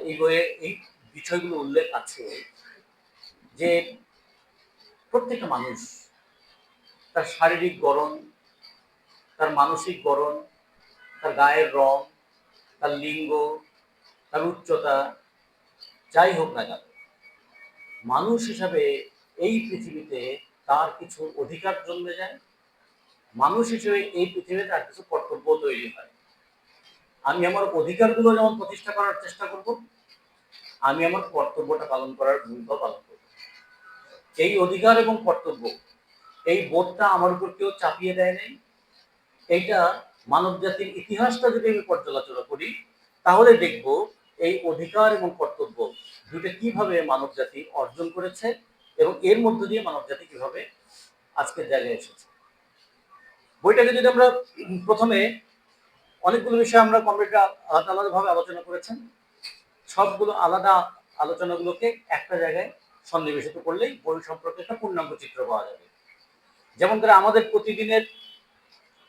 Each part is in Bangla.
এই বইয়ে এই বিষয়গুলো উল্লেখ আছে যে প্রত্যেকটা মানুষ তার শারীরিক গড়ন, তার মানসিক গড়ন, তার গায়ের রং, তার লিঙ্গ, তার উচ্চতা, যাই হোক না কেন, মানুষ হিসাবে এই পৃথিবীতে তার কিছু অধিকার জন্মে যায়। মানুষ হিসেবে এই পৃথিবীতে তার কিছু কর্তব্য তৈরি হয়। আমি আমার অধিকারগুলো যেমন প্রতিষ্ঠা করার চেষ্টা করব, আমি আমার কর্তব্যটা পালন করার ভূমিকা পালন করব। এই অধিকার এবং কর্তব্য, এই বোধটা আমার উপর কেউ চাপিয়ে দেয় নাই। এইটা মানব জাতির ইতিহাসটা যদি আমি পর্যালোচনা করি, তাহলে দেখব এই অধিকার এবং কর্তব্য দুটো কিভাবে মানব জাতি অর্জন করেছে এবং এর মধ্য দিয়ে মানব জাতি কিভাবে আজকের জায়গায় এসেছে। বইটাকে যদি আমরা প্রথমে, অনেকগুলো বিষয় আমরা কমরেডরা আলাদা আলাদাভাবে আলোচনা করেছেন, সবগুলো আলাদা আলোচনাগুলোকে একটা জায়গায় সন্নিবেশিত করলেই বই সম্পর্কে একটা পূর্ণাঙ্গ চিত্র পাওয়া যাবে। যেমন করে আমাদের প্রতিদিনের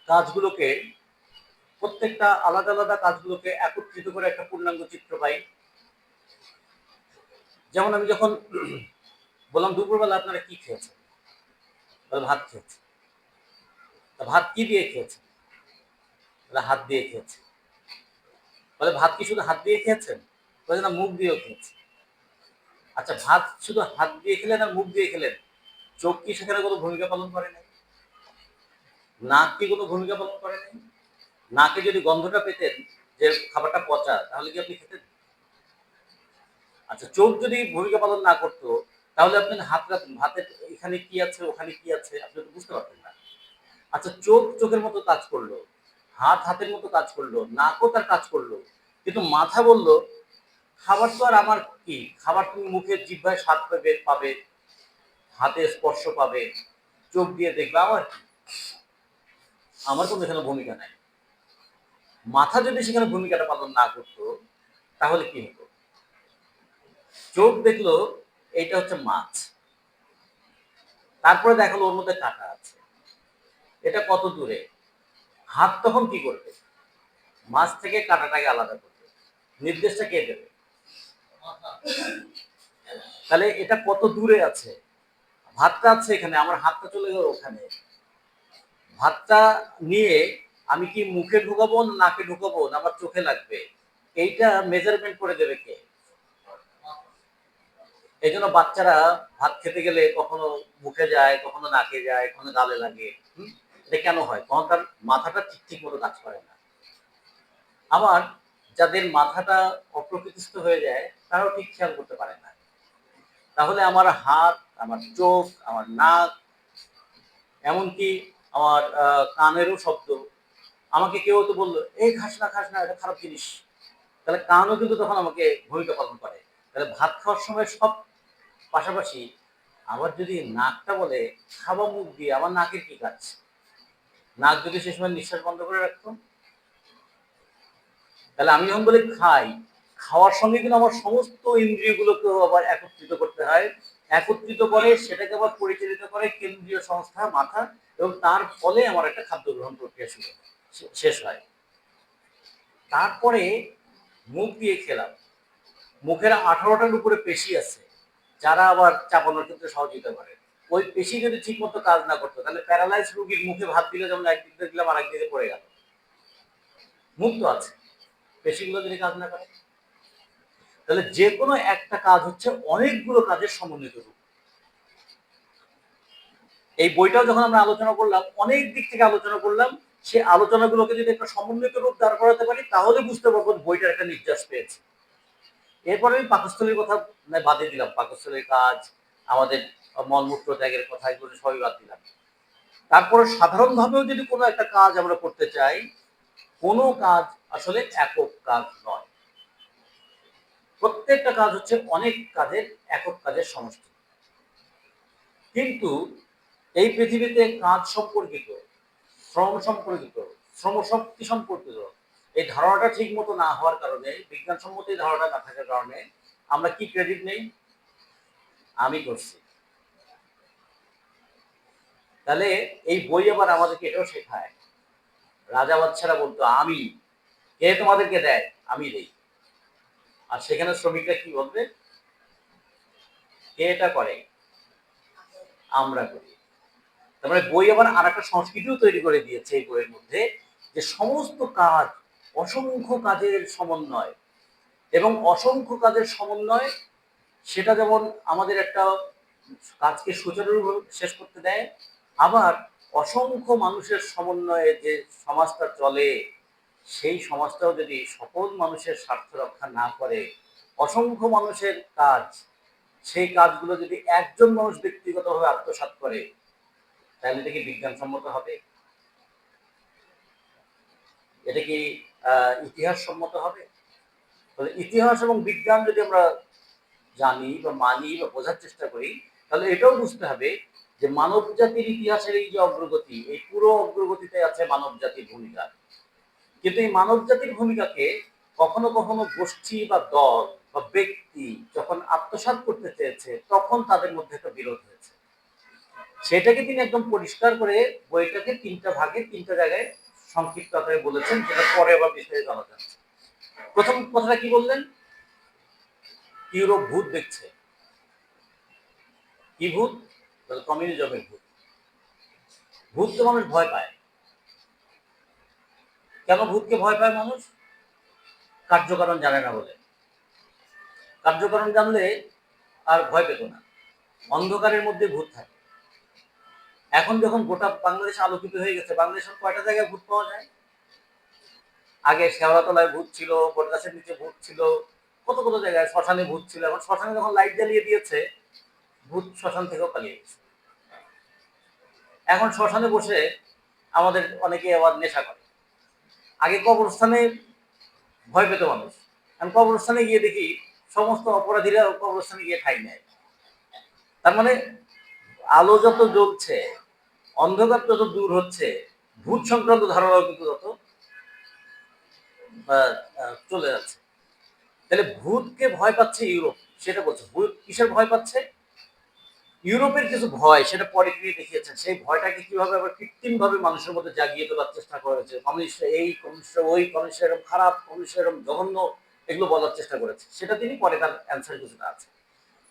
কাজগুলোকে, প্রত্যেকটা আলাদা আলাদা কাজগুলোকে একত্রিত করে একটা পূর্ণাঙ্গ চিত্র পাই। যেমন আমি যখন বললাম দুপুরবেলা আপনারা কি খেয়েছেন, ভাত খেয়েছে। ভাত কি দিয়ে খেয়েছেন? হাত দিয়ে খেয়েছে। বলে ভাত কি শুধু হাত দিয়ে খেয়েছেন? বলে না, মুখ দিয়েও খেয়েছে। আচ্ছা, ভাত শুধু হাত দিয়ে খেলেন আর মুখ দিয়ে খেলেন, চোখ কি সেখানে কোনো ভূমিকা পালন করে নাই? নাক কি কোনো ভূমিকা পালন করে নাই? নাকে যদি গন্ধটা পেতেন যে খাবারটা পচা, তাহলে কি আপনি খেতেন? আচ্ছা, চোখ যদি ভূমিকা পালন না করতো, তাহলে আপনি হাত রাখতেন, ভাতের এখানে কি আছে ওখানে কি আছে আপনি তো বুঝতে পারতেন না। আচ্ছা, চোখ চোখের মতো কাজ করলো, হাত হাতের মতো কাজ করলো, নাকও তার কাজ করলো, কিন্তু মাথা বললো খাবার তো আর আমার কি, খাবার তুমি মুখের জিহ্বায় স্বাদ পাবে, হাতে স্পর্শ পাবে, চোখ দিয়ে দেখবে, আমার কোনো এখানে ভূমিকা নাই। মাথা যদি সেখানে ভূমিকাটা পালন না করতো, তাহলে কি হতো? চোখ দেখলো এইটা হচ্ছে মাছ, তারপরে দেখালো ওর মধ্যে কাঁটা আছে, এটা কত দূরে। হাত তখন কি করবে? মাছ থেকে কাঁটাটাকে আলাদা করবে। নির্দেশটা কে দেবে? তাহলে এটা কত দূরে আছে? ভাতটা আছে এখানে, আমার হাতটা চলে গেল ওখানে। ভাতটা নিয়ে আমি কি মুখে ঢুকাবো না নাকে ঢুকাবো না আমার চোখে লাগবে, এইটা মেজারমেন্ট করে দেবে কে? এই জন্য বাচ্চারা ভাত খেতে গেলে কখনো মুখে যায়, কখনো নাকে যায়, কখনো গালে লাগে। এটা কেন হয়? তখন তার মাথাটা ঠিক ঠিক মতো কাজ করে না। আবার যাদের মাথাটা অপ্রকৃতিস্থ হয়ে যায়, তারাও ঠিক খেয়াল করতে পারে না। তাহলে আমার হাত, আমার চোখ, আমার নাক, এমনকি আমার কানেরও শব্দ, আমাকে কেউ তো বললো এই খাস না খাস না, এটা খারাপ জিনিস, তাহলে কানও কিন্তু তখন আমাকে ভূমিকা পালন করে। তাহলে ভাত খাওয়ার সময় সব পাশাপাশি। আবার যদি নাকটা বলে খাওয়া মুখ দিয়ে, আমার নাকের কি কাজ? নাক যদি সে সময় নিঃশ্বাস বন্ধ করে রাখতো, তাহলে আমি যখন বলি খাই, খাওয়ার সঙ্গে কিন্তু আমার সমস্ত ইন্দ্রিয়গুলোকেও আবার একত্রিত করতে হয়। একত্রিত করে সেটাকে আবার পরিচালিত করে কেন্দ্রীয় সংস্থা মাথা, এবং তার ফলে আমার একটা খাদ্য গ্রহণ প্রক্রিয়া শেষ হয়। তারপরে মুখ দিয়ে খেলাম, মুখের 18টার উপরে পেশি আছে, যারা আবার চাপানোর ক্ষেত্রে সহযোগিতা করে। ওই পেশি যদি ঠিক মতো কাজ না করতো, তাহলে প্যারালাইজ রোগীর মুখে ভাত দিলে যেমন একদিক দিয়ে দিলাম আর একদিকে পড়ে গেল। মুখ তো আছে, পেশিগুলো যদি কাজ না করে, তাহলে যে কোনো একটা কাজ হচ্ছে অনেকগুলো কাজের সমন্বিত রূপ। এই বইটাও যখন আমরা আলোচনা করলাম, অনেক দিক থেকে আলোচনা করলাম, সে আলোচনাগুলোকে যদি একটা সমন্বিত রূপ দাঁড় করাতে পারি, তাহলে বুঝতে পারবো বইটার একটা নির্যাস পেয়েছে। এরপরে আমি পাকস্থলীর কথা বাদে দিলাম, পাকস্থলীর কাজ, আমাদের মলমূত্র ত্যাগের কথা, এগুলো সবই বাদ দিলাম। তারপরে সাধারণভাবেও যদি কোনো একটা কাজ আমরা করতে চাই, কোনো কাজ আসলে একক কাজ নয়, প্রত্যেকটা কাজ হচ্ছে অনেক কাজের একক কাজের সমষ্টি। কিন্তু এই পৃথিবীতে কাজ সম্পর্কিত, শ্রম সম্পর্কিত, শ্রমশক্তি সম্পর্কিত এই ধারণাটা ঠিক মতো না হওয়ার কারণে, বিজ্ঞানসম্মত এই ধারণা না থাকার কারণে আমরা কি ক্রেডিট নেই? আমি করছি। তাহলে এই বই আবার আমাদেরকে এটাও শেখায়, রাজা বাদশারা বলতো আমি, কে তোমাদেরকে দেয়? আমি দেই। আর সেখানে শ্রমিকরা কি বলবে? কে এটা করে? আমরা করি। তার মানে বই আবার আর একটা সংস্কৃতিও তৈরি করে দিয়েছে এই বইয়ের মধ্যে, যে সমস্ত কাজ, অসংখ্য কাজের সমন্বয়, এবং অসংখ্য কাজের সমন্বয় সেটা যেমন আমাদের একটা কাজকে সুচারুভাবে শেষ করতে দেয়, আবার অসংখ্য মানুষের সমন্বয়ে যে সমাজটা চলে, সেই সমাজটাও যদি সকল মানুষের স্বার্থ রক্ষা না করে, অসংখ্য মানুষের কাজ, সেই কাজগুলো যদি একজন মানুষ ব্যক্তিগতভাবে আত্মসাৎ করে, তাহলে এটা কি বিজ্ঞানসম্মত হবে? এটা কি ইতিহাস সম্মত হবে? তাহলে ইতিহাস এবং বিজ্ঞান যদি আমরা জানি বা মানি বা বোঝার চেষ্টা করি, তাহলে এটাও বুঝতে হবে যে মানব জাতির ইতিহাসের এই যে অগ্রগতি, এই পুরো অগ্রগতিতে আছে মানব জাতির ভূমিকা। কিন্তু এই মানব জাতির ভূমিকাকে কখনো কখনো গোষ্ঠী বা দল বা ব্যক্তি যখন আত্মসাৎ করতে চেয়েছে, তখন তাদের মধ্যে একটা বিরোধ হয়েছে। সেটাকে তিনি একদম পরিষ্কার করে বইটাকে তিনটা ভাগে, তিনটা জায়গায় সংক্ষিপ্ত আকারে বলেছেন, যেটা পরে আবার বিস্তারিত আলোচনা। প্রথম কথাটা কি বললেন? ইউরোপ ভূত দেখছে। কি ভূত? কমিউনিজমের ভূত। ভূত তো মানুষ ভয় পায়। কেন ভূতকে ভয় পায় মানুষ? কার্যকারণ জানে না বলে। কার্যকারণ জানলে আর ভয় পেত না। অন্ধকারের মধ্যে ভূত থাকে। এখন যখন গোটা বাংলাদেশ আলোকিত হয়ে গেছে, বাংলাদেশের কয়টা জায়গায় ভূত পাওয়া যায়? আগে শেওড়াতলায় ভূত ছিল, বটগাছের নিচে ভূত ছিল, কত কত জায়গায় শ্মশানে ভূত ছিল। এখন শ্মশানে যখন লাইট জ্বালিয়ে দিয়েছে, ভূত শ্মশান থেকেও পালিয়ে গেছে। এখন শ্মশানে বসে আমাদের অনেকে আবার নেশা করে। আগে কবরস্থানে ভয় পেত মানুষ, আমি কবরস্থানে গিয়ে দেখি সমস্ত অপরাধীরা কবরস্থানে গিয়ে ঠাঁই নেয়। তার মানে আলো যত জ্বলছে, অন্ধকার যত দূর হচ্ছে, ভূত সংক্রান্ত ধারণাও কিন্তু তত চলে যাচ্ছে। তাহলে ভূতকে ভয় পাচ্ছে ইউরোপ, সেটা বলছে। ভূত কিসের ভয় পাচ্ছে? ইউরোপের কিছু ভয়, সেটা পরে তিনি দেখিয়েছেন। সেই ভয়টাকে কিভাবে আবার কৃত্রিম ভাবে মানুষের মধ্যে জাগিয়ে তোলার চেষ্টা করেছে। কমিউনিস্ট এই, কমিউনিস্ট ওই, কমিউনিস্ট এরকম খারাপ, কমিউনিস্ট এরকম জঘন্য, এগুলো বলার চেষ্টা করেছে। সেটা তিনি পরে, তার অ্যান্সার কিছুটা আছে।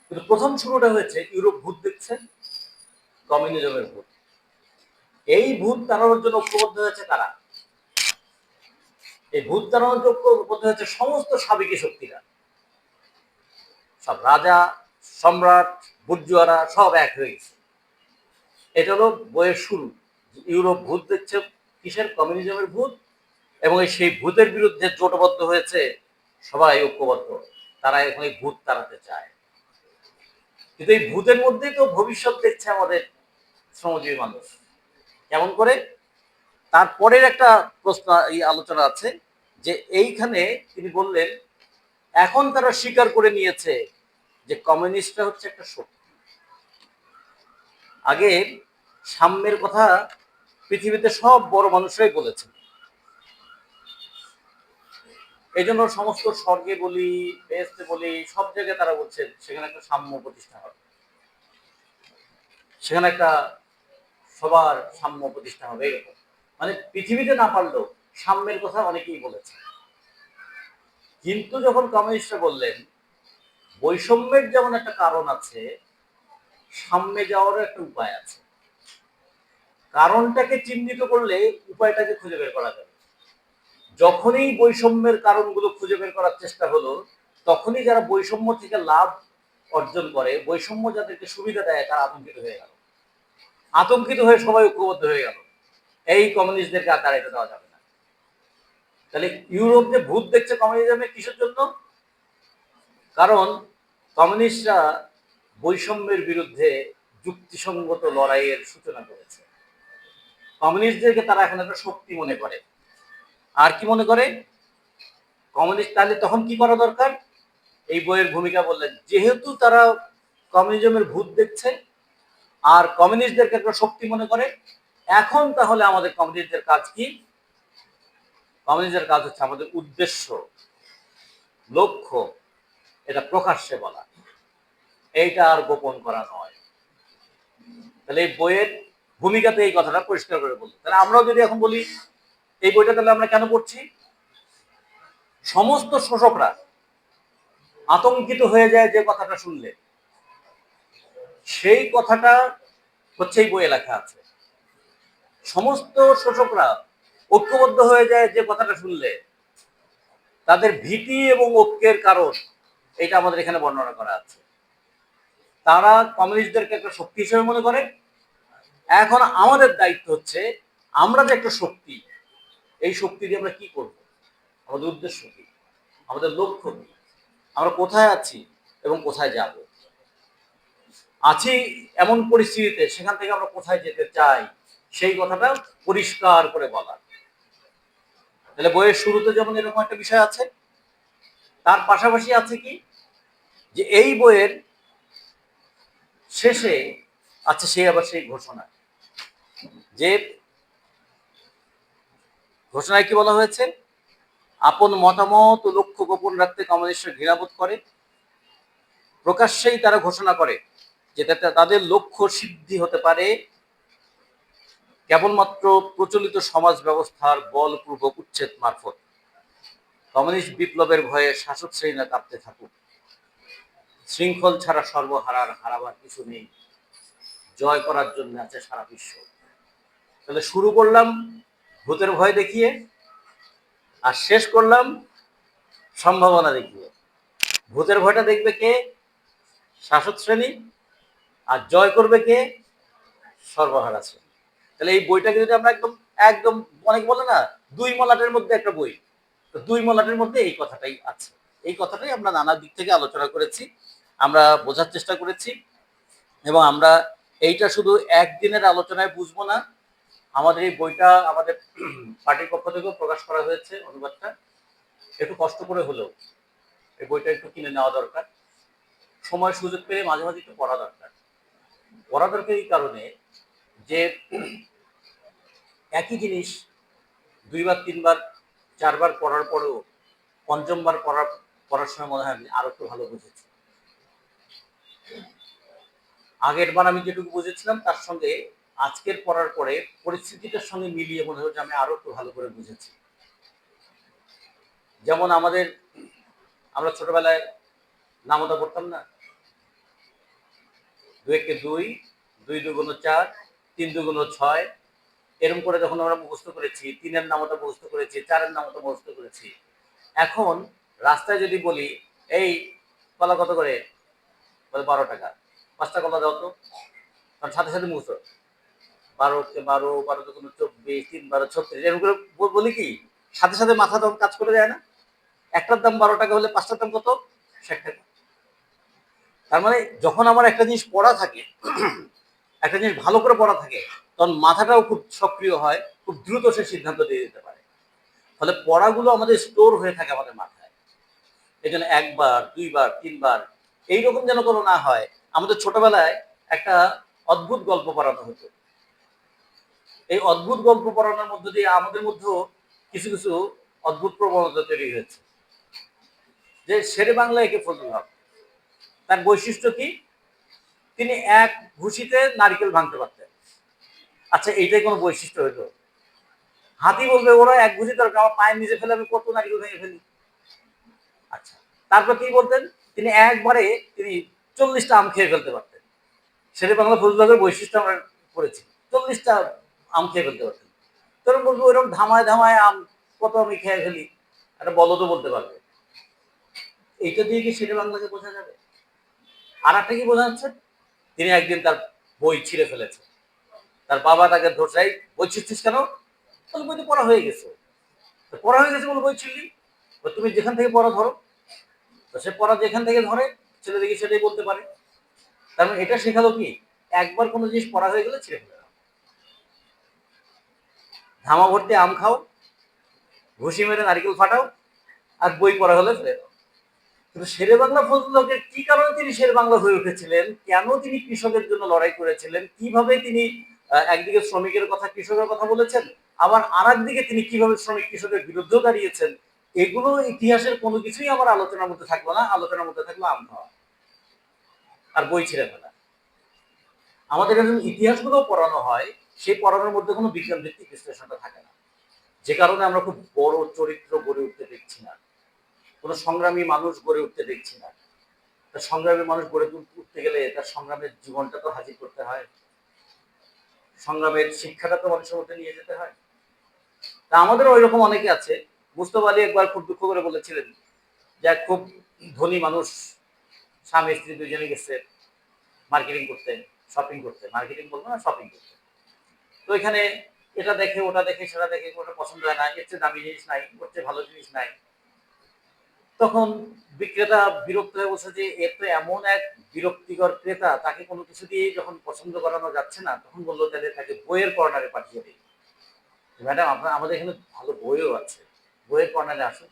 কিন্তু প্রথম শুরুটা হয়েছে ইউরোপ ভূত দেখছে, কমিউনিজমের ভূত। এই ভূত তাড়ানোর জন্য ঐক্যবদ্ধ হয়েছে কারা? এই ভূত তাড়ানোর জন্য ঐক্যবদ্ধ হয়েছে সমস্ত সাবেকি শক্তিরা, সব রাজা, সম্রাট, বুর্জুয়ারা সব এক হয়ে গেছে। এটা হলো বইয়ের শুরু। ইউরোপ ভূত দেখছে, কিসের? কমিউনিজমের ভূত। এবং সেই ভূতের বিরুদ্ধে জোটবদ্ধ হয়েছে সবাই, ঐক্যবদ্ধ। তারা এখন এই ভূত তাড়াতে চায়। কিন্তু এই ভূতের মধ্যেই তো ভবিষ্যৎ দেখছে আমাদের শ্রমজীবী মানুষ। কেমন করে? তারপরের একটা প্রশ্ন, এই আলোচনা আছে, যে এইখানে তিনি বললেন এখন তারা স্বীকার করে নিয়েছে যে কমিউনিস্টরা হচ্ছে একটা শক্তি। আগে সাম্যের কথা পৃথিবীতে সব বড় মানুষরাই বলেছেন। এই জন্য সমস্ত স্বর্গে বলি, বেহেশতে বলি, সব জায়গায় তারা বলছেন সেখানে একটা সাম্য প্রতিষ্ঠা হবে, সেখানে একটা সবার সাম্য প্রতিষ্ঠা হবে, এরকম। মানে পৃথিবীতে না পারলেও সাম্যের কথা অনেকেই বলেছে। কিন্তু যখন কমিউনিস্টরা বললেন বৈষম্যের যেমন একটা কারণ আছে, সাম্যে যাওয়ারও একটা উপায় আছে, কারণটাকে চিহ্নিত করলে উপায়টাকে খুঁজে বের করা যাবে। যখনই বৈষম্যের কারণগুলো খুঁজে বের করার চেষ্টা হলো, তখনই যারা বৈষম্য থেকে লাভ অর্জন করে, বৈষম্য যাদেরকে সুবিধা দেয়, তারা আতঙ্কিত হয়ে গেল। আতঙ্কিত হয়ে সবাই ঐক্যবদ্ধ হয়ে গেল, এই কমিউনিস্টদেরকে আর দাঁড়াইতে দেওয়া যাবে না। তাহলে ইউরোপ যে ভূত দেখছে কমিউনিজমে, কিসের জন্য? কারণ কমিউনিস্টরা বৈষম্যের বিরুদ্ধে যুক্তিসঙ্গত লড়াইয়ের সূচনা করেছে। কমিউনিস্টদেরকে তারা এখন একটা শক্তি মনে করে। আর কি মনে করে কমিউনিস্ট? তাহলে তখন কি করা দরকার? এই বইয়ের ভূমিকা বললেন, যেহেতু তারা কমিউনিজমের ভূত দেখছে আর কমিউনিস্টদেরকে একটা শক্তি মনে করে, এখন তাহলে আমাদের কমিউনিস্টদের কাজ কি? কমিউনিস্টদের কাজ হচ্ছে আমাদের উদ্দেশ্য, লক্ষ্য, এটা প্রকাশ্যে বলা, এইটা আর গোপন করা নয়। তাহলে এই বইয়ের ভূমিকাতে এই কথাটা পরিষ্কার করে বলতো। তাহলে আমরাও যদি এখন বলি এই বইটা তাহলে আমরা কেন পড়ছি? সমস্ত শোষকরা আতঙ্কিত হয়ে যায় যে কথাটা শুনলে, সেই কথাটা হচ্ছে এই বইয়ে লেখা আছে। সমস্ত শোষকরা ঐক্যবদ্ধ হয়ে যায় যে কথাটা শুনলে, তাদের ভীতি এবং ঐক্যের কারণ এটা আমাদের এখানে বর্ণনা করা আছে। তারা কমিউনিস্টদেরকে একটা শক্তি হিসেবে মনে করে। এখন আমাদের দায়িত্ব হচ্ছে আমরা যে একটা শক্তি, এই শক্তি দিয়ে আমরা কি করব, আমাদের উদ্দেশ্য কি, আমাদের লক্ষ্য কি, আমরা কোথায় আছি এবং কোথায় যাব। আছি এমন পরিস্থিতিতে সেখান থেকে আমরা কোথায় যেতে চাই সেই কথাটা পরিষ্কার করে বলা। তাহলে বইয়ের শুরুতে যেমন এরকম একটা বিষয় আছে, তার পাশাপাশি আছে কি যে এই বইয়ের শেষে আছে সেই ঘোষণা, যে ঘোষণায় কি বলা হয়েছে, আপন মতামত ও লক্ষ্য গোপন রাখতে কমিউনিস্টরা ঘৃণাবোধ করে। প্রকাশ্যেই তারা ঘোষণা করে যে তাদের লক্ষ্য সিদ্ধি হতে পারে কেবলমাত্র প্রচলিত সমাজ ব্যবস্থার বলপূর্বক উচ্ছেদ মারফত। কমিউনিস্ট বিপ্লবের ভয়ে শাসক শ্রেণীরা কাঁপতে থাকুক, শৃঙ্খল ছাড়া হারাবার কিছু নেই, জয় করার জন্য আছে সারা বিশ্ব। তাহলে শুরু করলাম ভূতের ভয় দেখিয়ে, আর শেষ করলাম সম্ভাবনা দেখিয়ে। ভূতের ভয়টা দেখবে কে? শাসক শ্রেণী। আর জয় করবে কে? সর্বহারা শ্রেণী। তাহলে এই বইটাকে যদি আমরা একদম একদম অনেক বলে না দুই মলাটের মধ্যে একটা বই, তো দুই মলাটের মধ্যে এই কথাটাই আছে। এই কথাটাই আমরা নানা দিক থেকে আলোচনা করেছি, আমরা বোঝার চেষ্টা করেছি, এবং আমরা এইটা শুধু একদিনের আলোচনায় বুঝবো না। আমাদের এই বইটা আমাদের পার্টির পক্ষ থেকেও প্রকাশ করা হয়েছে, অনুবাদটা একটু কষ্ট করে হলেও এই বইটা একটু কিনে নেওয়া দরকার। সময় সুযোগ পেলে মাঝে মাঝে একটু পড়া দরকার। পড়া দরকার এই কারণে যে একই জিনিস দুইবার তিনবার চারবার পড়ার পরেও পঞ্চমবার পড়ার সময় মনে হয় আমি আরো একটু ভালো বুঝেছি। আগের বার আমি যেটুকু বুঝেছিলাম তার সঙ্গে আজকের পড়ার পরে পরিস্থিতিটার সঙ্গে মিলিয়ে মনে হচ্ছে আমি আরো একটু ভালো করে বুঝেছি। যেমন আমরা ছোটবেলায় নামতা পড়তাম না, 2 একে 2, 2 দুগুণ 4, 3 দুগুণ 6, এরকম করে যখন আমরা মুখস্থ করেছি, 3-এর নামতা মুখস্থ করেছি, 4-এর নামতা মুখস্থ করেছি। এখন রাস্তায় যদি বলি এই কলা কত করে, বলে 12 টাকা, 5টা কলা দাও তো, কারণ সাথে সাথে মুখস্থ 12-কে 12, 12 দুগুণ 24, 3 12 36, এরকম করে বলি কি সাথে সাথে মাথা তখন কাজ করে যায় না। একটার দাম 12 টাকা হলে 5টার দাম কত? 60 টাকা। তার মানে যখন আমার একটা জিনিস পড়া থাকে, একটা জিনিস ভালো করে পড়া থাকে, তখন মাথাটাও খুব সক্রিয় হয়, খুব দ্রুত সে সিদ্ধান্ত দিয়ে দিতে পারে। ফলে পড়াগুলো আমাদের স্টোর হয়ে থাকে আমাদের মাথায়। এই জন্য একবার দুইবার তিনবার এইরকম যেন কোনো না হয়। আমাদের ছোটবেলায় একটা অদ্ভুত গল্প পড়ানো হতো। এই অদ্ভুত গল্প পড়ানোর মধ্য দিয়ে আমাদের মধ্যেও কিছু কিছু অদ্ভুত প্রবণতা তৈরি হয়েছে। যে শেরে বাংলা একে ফজলুল হক, তার বৈশিষ্ট্য কি? তিনি এক ঘুষিতে নারকেল ভাঙতে পারতেন। আচ্ছা, এইটাই কোনো বৈশিষ্ট্য হইলো? হাতি বলবে ওরা এক ঘুষি দরকার, আমার পায়ের নিচে ফেলে আমি কত নারকেল ভেঙে ফেলি। আচ্ছা, তারপর কি বলতেন? তিনি একবারে 40টা আম খেয়ে ফেলতে পারতেন। শেরে বাংলা ফজলুল হকের বৈশিষ্ট্য আমরা পড়েছি, 40টা আম খেয়ে ফেলতে পারতেন। তখন বলবো ওরকম ধামায় ধামায় আম কত আমি খেয়ে ফেলি, একটা বলদও বলতে পারবে। এইটা দিয়ে কি শেরে বাংলাকে বোঝা যাবে? আর একটা কি বোঝা যাচ্ছে? তিনি একদিন তার বই ছিঁড়ে ফেলেছে, তার বাবা তাকে ধরছে, বই ছিঁড়ছিস কেন? বলে বই তো পড়া হয়ে গেছে। পড়া হয়ে গেছে বলে বই ছিঁড়লি? তুমি যেখান থেকে পড়া ধরো। তো সে পড়া যেখান থেকে ধরে ছেলে দেখি সেটাই বলতে পারে। তার মানে এটা শেখালো কি, একবার কোনো জিনিস পড়া হয়ে গেলে ছিঁড়ে ফেলে দাও। ধামা ভর্তি আম খাও, ঘুষি মেরে নারকেল ফাটাও, আর বই পড়া হলে ফেলে দাও। কিন্তু শেরে বাংলা ফজলুল হকের কি কারণে তিনি শেরে বাংলা হয়ে উঠেছিলেন, কেন তিনি কৃষকের জন্য লড়াই করেছিলেন, কিভাবে তিনি একদিকে শ্রমিকের কথা কৃষকের কথা বলেছেন, আবার আর একদিকে তিনি কিভাবে শ্রমিক কৃষকের বিরুদ্ধেও দাঁড়িয়েছেন, এগুলো ইতিহাসের কোনো কিছুই আমার আলোচনার মধ্যে থাকলো না। আলোচনার মধ্যে থাকলো আম খাওয়া আর বই ছিঁড়ে ফেলা। আমাদের যখন ইতিহাসগুলো পড়ানো হয়, সেই পড়ানোর মধ্যে কোনো বিজ্ঞান ভিত্তিক বিশ্লেষণটা থাকে না, যে কারণে আমরা খুব বড় চরিত্র গড়ে উঠতে দেখছি না, কোনো সংগ্রামী মানুষ গড়ে উঠতে দেখছি না। তার সংগ্রামী মানুষ গড়ে উঠতে গেলে তার সংগ্রামের জীবনটা তো হাজির করতে হয়, সংগ্রামের শিক্ষাটা তো মানুষের মধ্যে নিয়ে যেতে হয়। তা আমাদেরও ওই রকম অনেকে আছে। মুস্তফা আলী একবার খুব দুঃখ করে বলেছিলেন যে এক খুব ধনী মানুষ, স্বামী স্ত্রী দুজনে গেছে মার্কেটিং করতে, শপিং করতে, মার্কেটিং বলবো না, শপিং করতে। তো এখানে এটা দেখে ওটা দেখে সেটা দেখে, ওটা পছন্দ হয় না, এর চেয়ে দামি জিনিস নাই, ওর চেয়ে ভালো জিনিস নাই। তখন বিক্রেতা বিরক্ত হয়ে বলছে যে এর তো এমন এক বিরক্তিকর ক্রেতা, তাকে কোনো কিছু দিয়েই যখন পছন্দ করানো যাচ্ছে না, তখন বললো তাহলে তাকে বইয়ের কর্নারে পাঠিয়ে দিই। ম্যাডাম আপনার আমাদের এখানে ভালো বইও আছে, বইয়ের কর্নারে আসুন।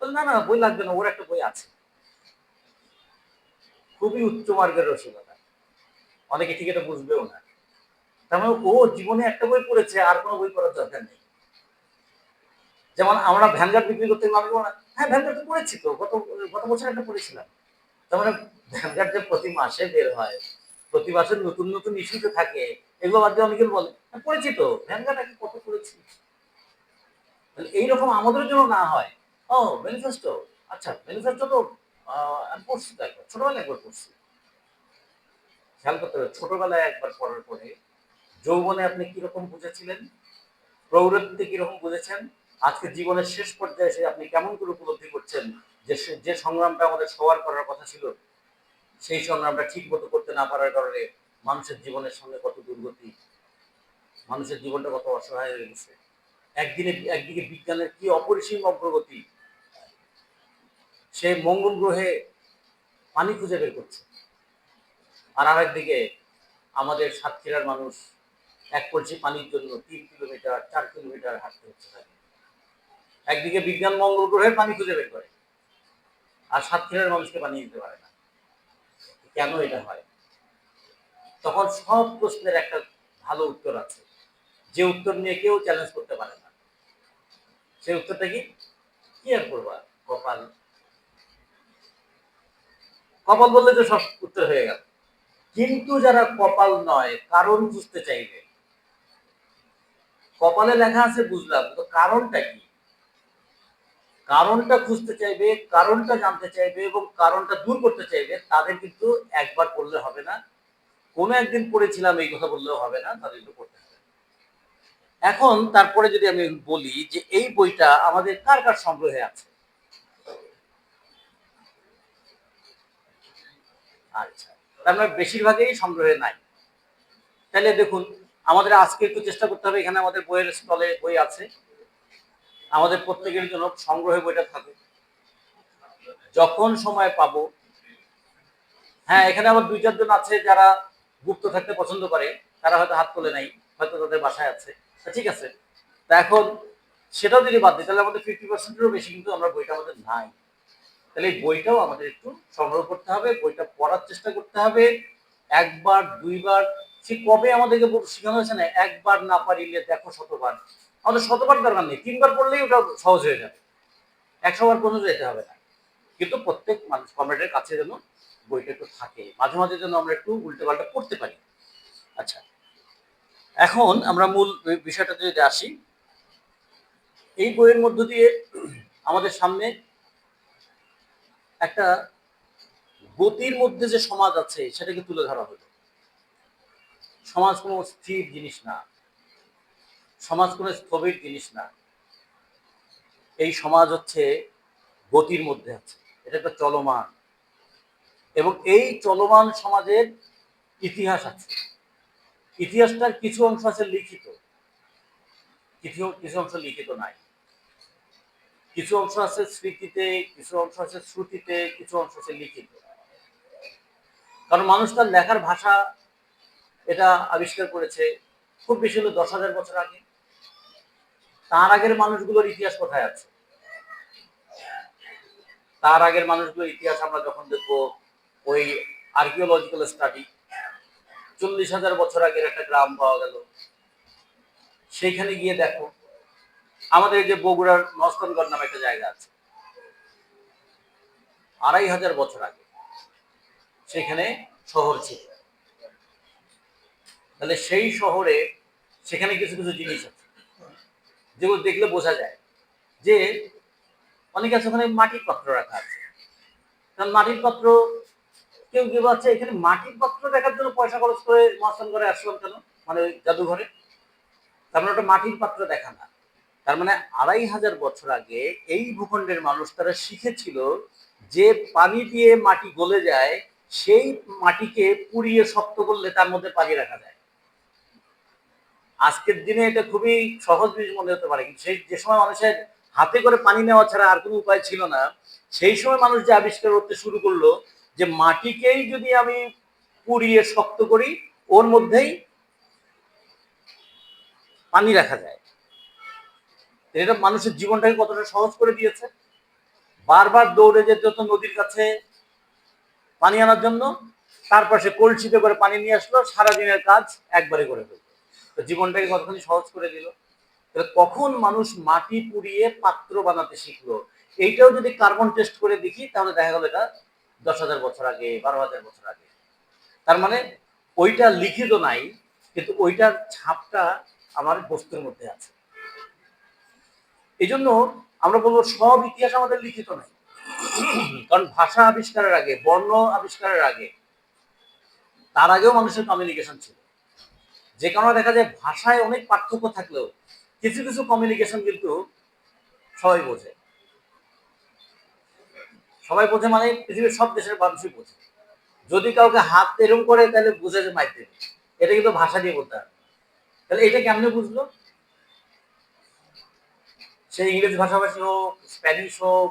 না না, বই লাগবে না, ওর একটা বই আছে। খুবই উচ্চ মার্গের রসিকতা, অনেকে ঠিক এটা বুঝবেও না। তার মানে ও জীবনে একটা বই পড়েছে, আর কোনো বই পড়ার দরকার নেই। যেমন আমরা ভ্যানগার্ড বিক্রি করতে গেলে আমি বলবো না, হ্যাঁ ভ্যানগার্ড তো পড়েছি তো, গত গত বছর একটা পড়েছিলাম। তার মানে ভ্যানগার্ড যে প্রতি মাসে বের হয়, প্রতি মাসে নতুন নতুন ইস্যুতে থাকে, এগুলো বাদ দিয়ে অনেকে বলে পড়েছি তো, ভ্যানগার্ড আগে কত পড়েছি। এইরকম আমাদের জন্য না হয়। ও ম্যানিফেস্টো, আচ্ছা ম্যানিফেস্টো তো আমি পড়ছি তো, একবার ছোটবেলায় একবার পড়ছি। খেয়াল করতে হবে, ছোটবেলায় একবার পড়ার পরে যৌবনে আপনি কিরকম বুঝেছিলেন, প্রৌঢ়ত্বে কিরকম বুঝেছেন, আজকে জীবনের শেষ পর্যায়ে এসে আপনি কেমন করে উপলব্ধি করছেন যে যে সংগ্রামটা আমাদের সবার করার কথা ছিল, সেই সংগ্রামটা ঠিক মতো করতে না পারার কারণে মানুষের জীবনের সঙ্গে কত দুর্গতি, মানুষের জীবনটা কত অসহায় হয়ে গেছে। একদিকে বিজ্ঞানের কি অপরিসীম অগ্রগতি, সে মঙ্গল গ্রহে পানি খুঁজে বের করছে, আর আরেকদিকে আমাদের সাতক্ষীরার মানুষ এক কলসি পানির জন্য 3 কিলোমিটার 4 কিলোমিটার হাঁটতে হচ্ছে তাকে। একদিকে বিজ্ঞান মঙ্গল গ্রহের পানি খুঁজে বের করে, আর সাতক্ষীরার মানুষকে পানি দিতে পারে না। কেন এটা হয়? তখন সব প্রশ্নের একটা ভালো উত্তর আছে, যে উত্তর নিয়ে কেউ চ্যালেঞ্জ করতে পারে না। সেই উত্তরটা কি? কি আর করবা, কপাল। কপাল বললে তো সব উত্তর হয়ে গেল। কিন্তু যারা কপাল নয়, কারণ বুঝতে চাইবে, কপালে লেখা আছে বুঝলাম, তো কারণটা কি, কারণটা খুঁজতে চাইবে, কারণটা জানতে চাইবে এবং কারণটা দূর করতে চাইবে, তাদের কিন্তু একবার পড়লে হবে না, কোনো একদিন পড়েছিলাম এই কথা বললেও হবে না, তাদের কিন্তু পড়তে হবে। এখন তারপরে যদি আমি বলি যে এই বইটা আমাদের কার কার সংগ্রহে আছে। আচ্ছা, তার মানে বেশিরভাগই সংগ্রহে নাই। তাহলে দেখুন, আমাদের আজকে একটু চেষ্টা করতে হবে, এখানে আমাদের বইয়ের স্টলে বই আছে, আমাদের প্রত্যেকের জন্য সংগ্রহে বইটা থাকুক, যখন সময় পাবো। হ্যাঁ, এখানে আবার 2-4 জন আছে যারা গুপ্ত থাকতে পছন্দ করে, তারা হয়তো হাত তোলে নাই, হয়তো তাদের বাসায় আছে, ঠিক আছে। তা এখন সেটাও যদি বাদ দিই, তাহলে আমাদের 50%-এরও বেশি কিন্তু আমরা বইটা আমাদের নাই। তাহলে এই বইটাও আমাদের একটু সংগ্রহ করতে হবে, বইটা পড়ার চেষ্টা করতে হবে, একবার দুইবার। সে কবে আমাদেরকে শেখানো হয়েছে না, একবার না পারিলে দেখো শতবার। আমাদের শতবার দরকার নেই, 3বার পড়লেই ওটা সহজ হয়ে যাবে, 100বার পর্যন্ত যেতে হবে না। কিন্তু প্রত্যেক মানুষ কমরেডের কাছে যেন বইটা একটু থাকে, মাঝে মাঝে যেন আমরা একটু উল্টে পাল্টা পড়তে পারি। আচ্ছা, এখন আমরা মূল বিষয়টাতে যদি আসি, এই বইয়ের মধ্য দিয়ে আমাদের সামনে একটা গতির মধ্যে যে সমাজ আছে সেটাকে তুলে ধরা হলো। সমাজ কোনো স্থির জিনিস না, সমাজ কোনো স্থবির জিনিস না, এই সমাজ হচ্ছে গতির মধ্যে আছে, এটা একটা চলমান, এবং এই চলমান সমাজের ইতিহাস আছে। ইতিহাসটার কিছু অংশ আছে লিখিত, কিছু কিছু অংশ লিখিত নাই, কিছু অংশ আছে স্মৃতিতে, কিছু অংশ আছে শ্রুতিতে, কিছু অংশ আছে লিখিত। কারণ মানুষ তার লেখার ভাষা এটা আবিষ্কার করেছে খুব বেশি হলো 10,000 বছর আগে। তার আগের মানুষগুলোর ইতিহাস কোথায় আছে? তার আগের মানুষগুলোর ইতিহাস আমরা যখন দেখবো, ওই আর্কিওলজিক্যাল স্টাডি, 40,000 বছর আগের একটা গ্রাম পাওয়া গেল, সেইখানে গিয়ে দেখো, আমাদের যে বগুড়ার মস্তনগড় নামে একটা জায়গা আছে, 2,500 বছর আগে সেখানে শহর ছিল। তাহলে সেই শহরে সেখানে কিছু কিছু জিনিস আছে যেগুলো দেখলে বোঝা যায় যে অনেক আছে ওখানে মাটির পাত্র রাখা আছে। কারণ মাটির পাত্র কেউ কেউ আছে এখানে মাটির পাত্র দেখার জন্য পয়সা খরচ করে মহাস্থান করে আসলাম কেন, মানে ওই জাদুঘরে। তার মানে ওটা মাটির পাত্র দেখা না, তার মানে ২৫০০ বছর আগে এই ভূখণ্ডের মানুষ তারা শিখেছিল যে পানি দিয়ে মাটি গলে যায়, সেই মাটিকে পুড়িয়ে শক্ত করলে তার মধ্যে পানি রাখা যায়। আজকের দিনে এটা খুবই সহজ জিনিস মনে হতে পারে, কিন্তু সেই যে সময় মানুষের হাতে করে পানি নেওয়া ছাড়া আর কোনো উপায় ছিল না, সেই সময় মানুষ যে আবিষ্কার করতে শুরু করলো যে মাটিকেই যদি আমি পুড়িয়ে শক্ত করি ওর মধ্যেই পানি রাখা যায়। এটা মানুষের জীবনটাকে কতটা সহজ করে দিয়েছে। বারবার দৌড়ে যেতে হতো নদীর কাছে পানি আনার জন্য, তারপর সে কলসিতে করে পানি নিয়ে আসলো, সারাদিনের কাজ একবারে করে ফেলতো। তো জীবনটাকে কতখানি সহজ করে দিল। কখন মানুষ মাটি পুড়িয়ে পাত্র বানাতে শিখলো, এইটাও যদি কার্বন টেস্ট করে দেখি তাহলে দেখা গেল এটা ১০,০০০ বছর আগে, ১২,০০০ বছর আগে। তার মানে ওইটা লিখিত নাই, কিন্তু ওইটার ছাপটা আমার বস্তুর মধ্যে আছে। এই জন্য আমরা বলবো সব ইতিহাস আমাদের লিখিত নাই। কারণ ভাষা আবিষ্কারের আগে, বর্ণ আবিষ্কারের আগে, তার আগেও মানুষের কমিউনিকেশন ছিল। যে কারণে দেখা যায় ভাষায় অনেক পার্থক্য থাকলেও কিছু কিছু কমিউনিকেশন কিন্তু সবাই বোঝে। সবাই বোঝে মানে পৃথিবীর সব দেশের মানুষই বোঝে। যদি কাউকে হাত এরম করে তাহলে বুঝে যে মাইর দেবে, এটা কিন্তু ভাষা দিয়ে বলতে হবে। তাহলে এটা কেমনে বুঝলো? সে ইংরেজি ভাষাভাষী হোক, স্প্যানিশ হোক,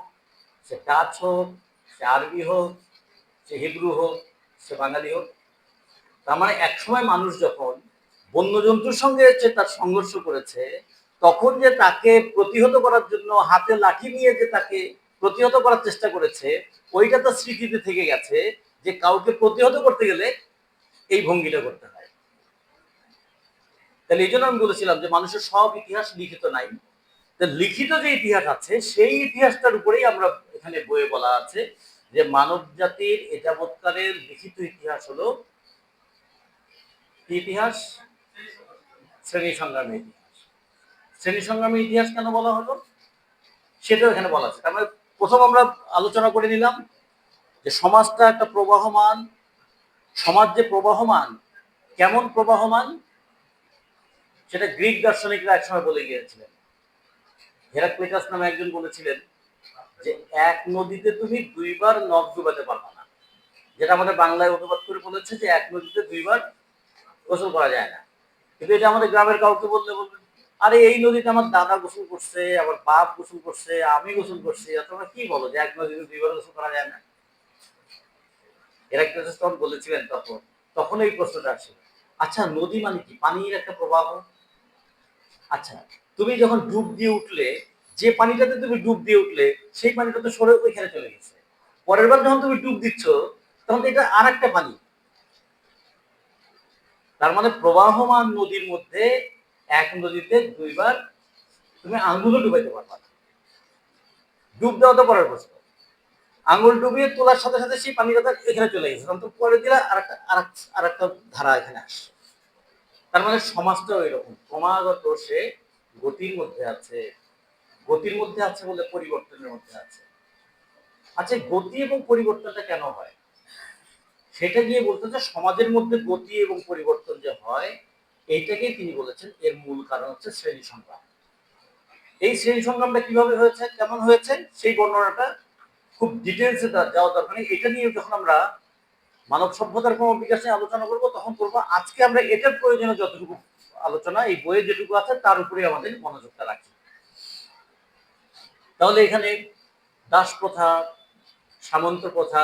সে ডাচ হোক, সে আরবি হোক, সে হিব্রু হোক, সে বাঙালি হোক। তার মানে একসময় মানুষ যখন বন্যজন্তুর সঙ্গে যে তার সংঘর্ষ করেছে, তখন যে তাকে প্রতিহত করার জন্য হাতে লাঠি নিয়ে যে তাকে প্রতিহত করার চেষ্টা করেছে, ওইটা তার স্মৃতিতে থেকে গেছে যে কাউকে প্রতিহত করতে গেলে এই ভঙ্গিটা করতে হয়। তাহলে এই জন্য আমি বলেছিলাম যে মানুষের সব ইতিহাস লিখিত নাই। লিখিত যে ইতিহাস আছে সেই ইতিহাসটার উপরেই আমরা এখানে বইয়ে বলা আছে যে মানব জাতির এযাবৎকালের লিখিত ইতিহাস হলো ইতিহাস, শ্রেণী সংগ্রামের ইতিহাস। শ্রেণী সংগ্রামের ইতিহাস কেন বলা হলো সেটাও এখানে বলা আছে। তার মানে প্রথম আমরা আলোচনা করে নিলাম যে সমাজটা একটা প্রবাহমান সমাজ, যে প্রবাহমান, কেমন প্রবাহমান সেটা গ্রিক দার্শনিকরা একসময় বলে গিয়েছিলেন। হেরাক্লিটাস নামে একজন বলেছিলেন যে এক নদীতে তুমি দুইবার নখ ডুবাতে পারবে না, যেটা আমাদের বাংলায় অনুবাদ করে বলেছে যে এক নদীতে দুইবার গোসল করা যায় না। কিন্তু এটা আমাদের গ্রামের কাউকে বললে বলবেন আরে এই নদীতে আমার দাদা গোসল করছে, আবার বাপ গোসল করছে, আমি গোসল করছি, তোমরা কি বলো যে এক নদীতে দুইবার গোসল করা যায় না? হেরাক্লিটাস তখন বলেছিলেন, তখন এই প্রশ্নটা আসে, আচ্ছা নদী মানে কি? পানির একটা প্রবাহ। আচ্ছা তুমি যখন ডুব দিয়ে উঠলে, যে পানিটাতে তুমি ডুব দিয়ে উঠলে সেই পানিটা তো সরে ওইখানে চলে গেছে। পরের বার যখন তুমি ডুব দিচ্ছ তখন এটা আর একটা পানি। তার মানে প্রবাহমান নদীর মধ্যে এক নদীতে দুইবার তুমি আঙ্গুলও ডুবাইতে পারবা না। ডুব দেওয়া তো পরের প্রশ্ন, আঙ্গুল ডুবিয়ে তোলার সাথে সাথে সেই পানিটা এখানে চলে গেছে, তখন তো পরে দিলে আর একটা ধারা এখানে আসছে। তার মানে সমাজটাও এরকম ক্রমাগত সে গতির মধ্যে আছে, গতির মধ্যে আছে বলে পরিবর্তনের মধ্যে আছে। আচ্ছা গতি এবং পরিবর্তনটা কেন হয় সেটা গিয়ে বলতে যে সমাজের মধ্যে গতি এবং পরিবর্তন যে হয় এইটাকেই তিনি বলেছেন এর মূল কারণ হচ্ছে শ্রেণী সংগ্রাম। এই শ্রেণী সংগ্রামটা কিভাবে হয়েছে, কেমন হয়েছে সেই বর্ণনাটা খুব ডিটেলসে যাওয়া দরকার নেই। এটা নিয়ে যখন আমরা মানব সভ্যতার ক্রমবিকাশ নিয়ে আলোচনা করবো তখন করবো। আজকে আমরা এটার প্রয়োজনে যতটুকু আলোচনা এই বইয়ে যেটুকু আছে তার উপরে আমাদের মনোযোগটা রাখি। তাহলে এখানে দাস প্রথা, সামন্ত প্রথা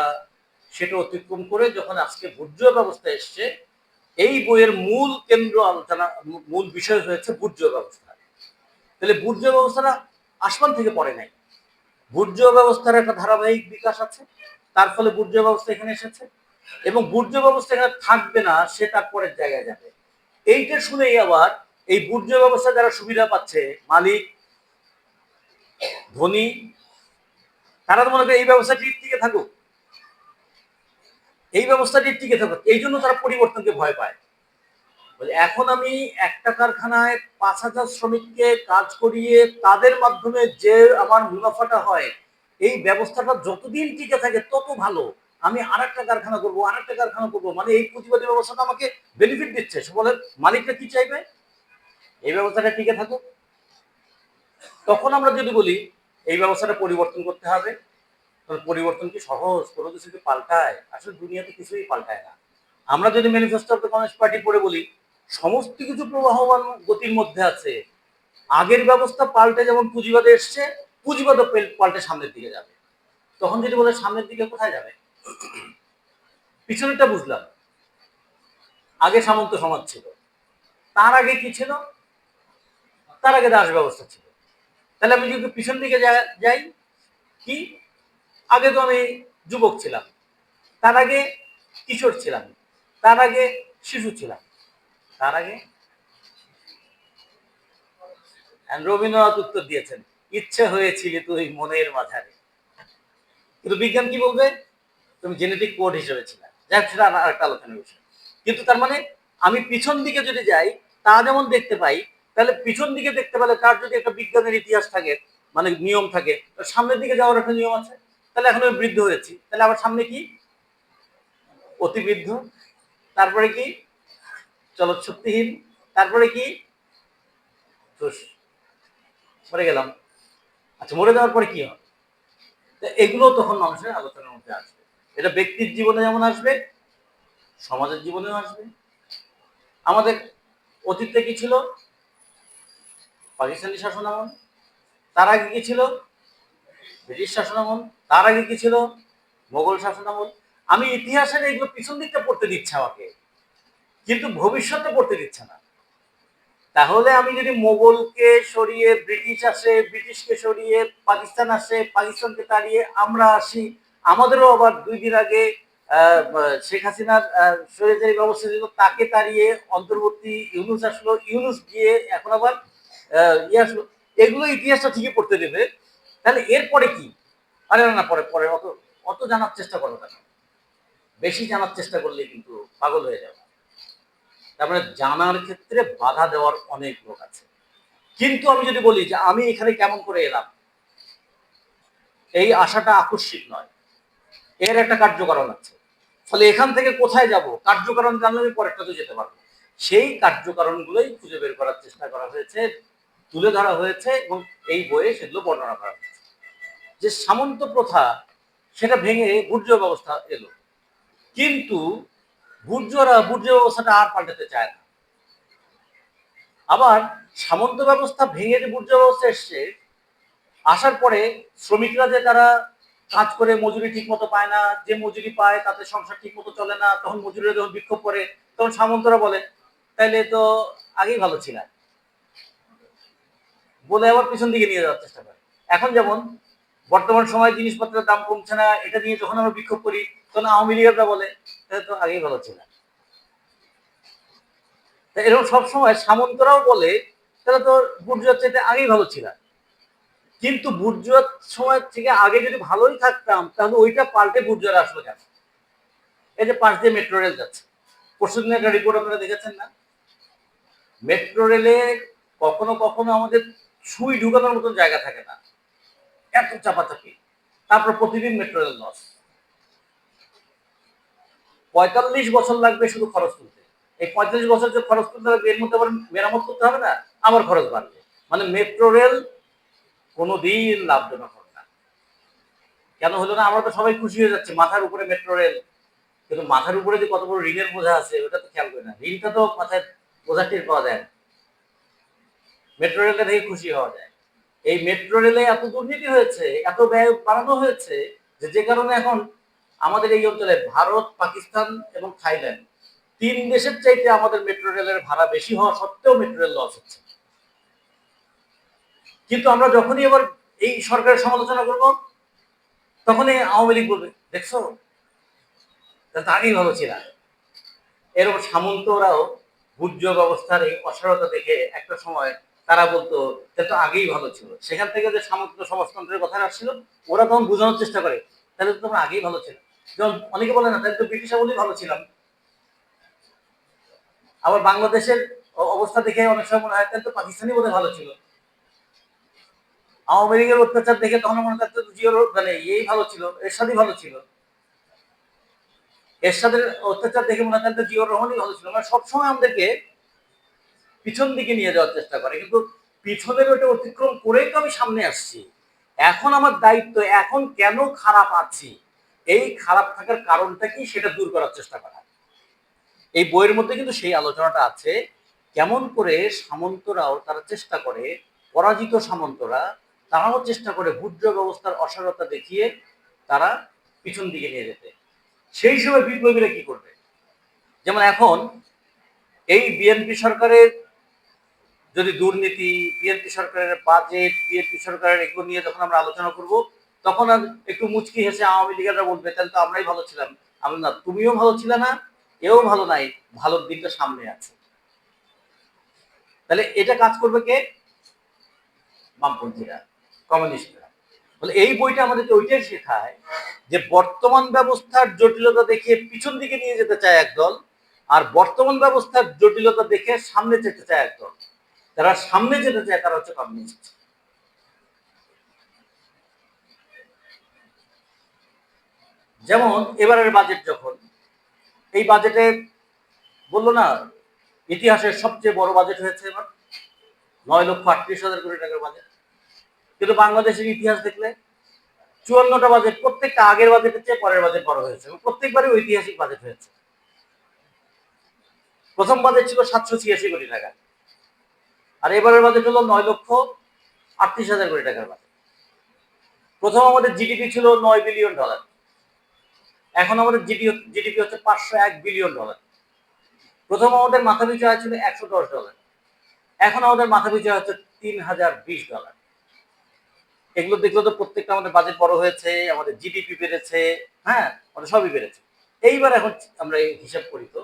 সেটা অতিক্রম করে যখন আজকে বুর্জোয়া ব্যবস্থা এসছে, এই বইয়ের মূল কেন্দ্র আলোচনা, মূল বিষয় হয়েছে বুর্জোয়া ব্যবস্থা। তাহলে বুর্জোয়া ব্যবস্থাটা আসমান থেকে পড়ে নাই, বুর্জোয়া ব্যবস্থার একটা ধারাবাহিক বিকাশ আছে, তার ফলে বুর্জোয়া ব্যবস্থা এখানে এসেছে এবং বুর্জোয়া ব্যবস্থা এখানে থাকবে না, সে তার পরের জায়গায় যাবে। এইটা শুনেই আবার এই বুর্জোয়া ব্যবস্থা যারা সুবিধা পাচ্ছে, মালিক, ধনী, তারা তো মনে করে এই ব্যবস্থাটি টিকে থাকুক, এই ব্যবস্থাটি টিকে থাকুক, এই জন্য তারা পরিবর্তনকে ভয় পায়। এখন আমি একটা কারখানায় ৫,০০০ শ্রমিককে কাজ করিয়ে তাদের মাধ্যমে যে আমার মুনাফাটা হয়, এই ব্যবস্থাটা যতদিন টিকে থাকে তত ভালো, আমি আরেকটা কারখানা করবো, আরেকটা কারখানা করবো, মানে এই পুঁজিবাদী ব্যবস্থাটা আমাকে বেনিফিট দিচ্ছে। সে বলে মালিকটা কি চাইবে, এই ব্যবস্থাটা টিকে থাকুক। তখন আমরা যদি বলি এই ব্যবস্থাটা পরিবর্তন করতে হবে, তাহলে পরিবর্তন কি সহজ? কোনো কিছু কি পাল্টায়? আসলে দুনিয়াতে কিছুই পাল্টায় না। আমরা যদি manifesto of the communist party পড়ে বলি, সমস্ত কিছু প্রবাহমান গতির মধ্যে আছে। আগের ব্যবস্থা পাল্টে যেমন পুঁজিবাদে এসছে, পুঁজিবাদও পাল্টে সামনের দিকে যাবে। তখন যদি বলে সামনের দিকে কোথায় যাবে, পিছনেরটা বুঝলাম। আগে সামন্ত সমাজ ছিল, তার আগে কি ছিল? তার আগে দাস ব্যবস্থা ছিল। তাহলে আমি যদি পিছন দিকে যাই, কি, আগে তো আমি যুবক ছিলাম, তার আগে কিশোর ছিলাম, তার আগে শিশু ছিলাম, তার আগে রবীন্দ্রনাথ উত্তর দিয়েছেন, ইচ্ছে হয়েছিলি তুই মনের মাঝারে। কিন্তু বিজ্ঞান কি বলবে? তুমি জেনেটিক কোড হিসেবে ছিল। যাই হোক, সেটা আরেকটা আলোচনার বিষয়। কিন্তু তার মানে আমি পিছন দিকে যদি যাই, তা যেমন দেখতে পাই, তাহলে পিছন দিকে দেখতে পেলে তার যদি একটা বিজ্ঞানের ইতিহাস থাকে, মানে নিয়ম থাকে, সামনের দিকে যাওয়ার একটা নিয়ম আছে। তাহলে এখন আমি বৃদ্ধ হয়েছি, তাহলে আবার সামনে কি? অতি বৃদ্ধ। তারপরে কি? চলৎশক্তিহীন। তারপরে কি? মরে গেলাম। আচ্ছা, মরে যাওয়ার পরে কি হয়? এগুলো তখন মানুষের আলোচনার মধ্যে আসবে। এটা ব্যক্তির জীবনে যেমন আসবে, সমাজের জীবনেও আসবে। আমাদের অতীতে কি ছিল? পাকিস্তানি শাসন আমল। তার আগে কি ছিল? ব্রিটিশ শাসন আমল। তার আগে কি ছিল? মোগল শাসন আমল। আমি ইতিহাসের এগুলো পিছন দিকটা পড়তে দিচ্ছে আমাকে, কিন্তু ভবিষ্যতে পড়তে দিচ্ছে না। তাহলে আমি যদি মোগলকে সরিয়ে ব্রিটিশ আসে, ব্রিটিশকে সরিয়ে পাকিস্তান আসে, পাকিস্তানকে তাড়িয়ে আমরা আসি, আমাদেরও আবার 2 দিন আগে শেখ হাসিনার স্বৈরাচারী ব্যবস্থা ছিল, তাকে তাড়িয়ে অন্তর্বর্তী ইউনুস আসলো, ইউনুস গিয়ে এখন আবার ইয়ে আসলো। এগুলো ইতিহাসটা ঠিকই পড়তে দেবে। তাহলে এরপরে কি? আরে না, পরে পরে অত অত জানার চেষ্টা করো কেন? বেশি জানার চেষ্টা করলে কিন্তু পাগল হয়ে যাবে। তারপরে জানার ক্ষেত্রে বাধা দেওয়ার অনেক লোক আছে। কিন্তু আমি যদি বলি যে আমি এখানে কেমন করে এলাম, এই আশাটা আকস্মিক নয়, এর একটা কার্যকারণ আছে। ফলে এখান থেকে কোথায় যাব, কার্যকারণ জানলে আমি পরেরটাতে যেতে পারবো। সেই কার্যকারণগুলোই খুঁজে বের করার চেষ্টা করা হয়েছে, তুলে ধরা হয়েছে, এবং এই বইয়ে সেগুলো বর্ণনা করা হয়েছে। যে সামন্ত প্রথা, সেটা ভেঙে বুর্জোয়া ব্যবস্থা এলো, কিন্তু বুর্জোয়া ব্যবস্থাটা আর পাল্টাতে চায় না। আবার সামন্ত ব্যবস্থা ভেঙে যে বুর্জোয়া ব্যবস্থা এসছে, আসার পরে শ্রমিকরা যে তারা কাজ করে মজুরি ঠিক মতো পায় না, যে মজুরি পায় তাতে সংসার ঠিক মতো চলে না, তখন মজুরিরা যখন বিক্ষোভ করে, তখন সামন্তরা বলে তাইলে তো আগেই ভালো ছিল, বলে আবার পিছন দিকে নিয়ে যাওয়ার চেষ্টা করে। এখন যেমন বর্তমান সময়ে জিনিসপত্রের দাম কমছে না, এটা নিয়ে যখন আমরা বিক্ষোভ করি, তখন আওয়ামী লীগেররা বলে তাহলে তো আগেই ভালো ছিল। এরকম সবসময় সামন্তরাও বলে তাহলে তো বুর্জোয়ার চাইতে আগেই ভালো ছিল। কিন্তু বুর্জোয়ার সময় থেকে আগে যদি ভালোই থাকতাম, তাহলে ওইটা পাল্টে বুর্জোয়ার আসলো কেন? এই যে পাশ দিয়ে মেট্রো রেল যাচ্ছে, পরশুদিন একটা রিপোর্ট আপনারা দেখেছেন না? মেট্রো রেলে কখনো কখনো আমাদের সুই ঢুকানোর মতন জায়গা থাকে না, এত চাপাচাপি। তারপর প্রতিদিন মেট্রো রেল লস। 45 বছর লাগবে শুধু খরচ তুলতে। এই 45 বছর যে খরচ তুলতে হবে, এর মধ্যে আবার মেরামত করতে হবে না, আবার খরচ বাড়বে। মানে মেট্রো রেল কোনোদিন লাভজনক হবে না। কেন হলো না? আমরা তো সবাই খুশি হয়ে যাচ্ছে মাথার উপরে মেট্রো রেল, কিন্তু মাথার উপরে যে কত বড় ঋণের বোঝা আছে ওটা তো খেয়াল করি না। ঋণটা তো মাথায় বোঝা টের পাওয়া যায় না, মেট্রো রেলটা দেখে খুশি হওয়া যায়। এই মেট্রো রেলে এত দুর্নীতি হয়েছে, এত ব্যয় বাড়ানো হয়েছে, যে কারণে এখন আমাদের এই অঞ্চলে ভারত, পাকিস্তান এবং থাইল্যান্ড 3 দেশের চাইতে আমাদের মেট্রো রেলের ভাড়া বেশি হওয়া সত্ত্বেও মেট্রো রেল লস হচ্ছে। কিন্তু আমরা যখনই এবার এই সরকারের সমালোচনা করব, তখনই আওয়ামী লীগ বলবে দেখছো, তাহলে আগেই ভালো ছিল। এরকম সামন্তরাও বুর্জোয়া ব্যবস্থার এই অসারতা দেখে একটা সময় তারা বলতো তাহলে তো আগেই ভালো ছিল। সেখান থেকে যে সামন্ত সমাজতন্ত্রের কথা আসছিল, ওরা তখন বোঝানোর চেষ্টা করে তাহলে তো তোমরা আগেই ভালো ছিল। যেমন অনেকে বলে না তাহলে তো ব্রিটিশ আমলেই ভালো ছিলাম। আবার বাংলাদেশের অবস্থা দেখে অনেক সময় মনে হয় তাহলে তো পাকিস্তানি বোধহয় ভালো ছিল। আওয়ামী লীগের অত্যাচার দেখে তখন মনে হয় জিওর মানে ইয়েই ভালো ছিল, এরশাদই ভালো ছিল। এরশাদের অত্যাচার দেখে মনে হয় জিয়াউর রহমানই ভালো ছিল, মানে সবসময় আমাদেরকে পিছন দিকে নিয়ে যাওয়ার চেষ্টা করে, কিন্তু পিছনের ওটা অতিক্রম করেই তো আমি সামনে আসছি। এখন আমার দায়িত্ব, এখন কেন খারাপ আছি, এই খারাপ থাকার কারণটা কি সেটা দূর করার চেষ্টা করা। এই বইয়ের মধ্যে কিন্তু সেই আলোচনাটা আছে, কেমন করে সামন্তরাও তারা চেষ্টা করে, পরাজিত সামন্তরা তারাও চেষ্টা করে ভূর্জ ব্যবস্থার অসারতা দেখিয়ে তারা পিছন দিকে নিয়ে যেতে। সেই সময় বিপ্লবীরা কি করবে? যেমন এখন এই বিএনপি সরকারের যদি দুর্নীতি, বিএনপি সরকারের বাজেট, বিএনপি সরকারের এগুলো নিয়ে যখন আমরা আলোচনা করব, তখন আর একটু মুচকি হেসে আওয়ামী লীগেরা বলবে তাহলে তো আমরাই ভালো ছিলাম। আমরা না, তুমিও ভালো ছিলে না, এও ভালো নাই, ভালোর দিনটা সামনে আছে। তাহলে এটা কাজ করবে কে? বামপন্থীরা, কমিউনিস্টরা। বলে এই বইটা আমাদেরকে ওইটাই শেখায় যে বর্তমান ব্যবস্থার জটিলতা দেখিয়ে পিছন দিকে নিয়ে যেতে চায় একদল, আর বর্তমান ব্যবস্থার জটিলতা দেখে সামনে যেতে চায় একদল। যারা সামনে যেতে চায় তারা হচ্ছে কমিউনিস্ট। যেমন এবারের বাজেট, যখন এই বাজেটে বললো না ইতিহাসের সবচেয়ে বড় বাজেট হয়েছে এবার, 9,38,000 কোটি টাকার বাজেট। কিন্তু বাংলাদেশের ইতিহাস দেখলে 54টা বাজেট, প্রত্যেকটা আগের বাজেটের চেয়ে পরের বাজেট বড় হয়েছে, প্রত্যেকবারই ঐতিহাসিক বাজেট হয়েছে। প্রথম বাজেট ছিল 786 কোটি টাকা, আর এবারের বাজেট হলো 9,38,000 কোটি টাকার বাজেট। প্রথম আমাদের জিডিপি ছিল $9 বিলিয়ন, এখন আমাদের জিডিপি হচ্ছে $501 বিলিয়ন। প্রথম আমাদের মাথা পিছু আয় ছিল $110, এখন আমাদের মাথা পিছু হচ্ছে $3020। এগুলো দেখলে তো প্রত্যেকটা আমাদের বাজেট বড় হয়েছে, আমাদের জিডিপি বেড়েছে, হ্যাঁ, আমাদের সবই বেড়েছে। এইবার এখন আমরা হিসাব করি তো,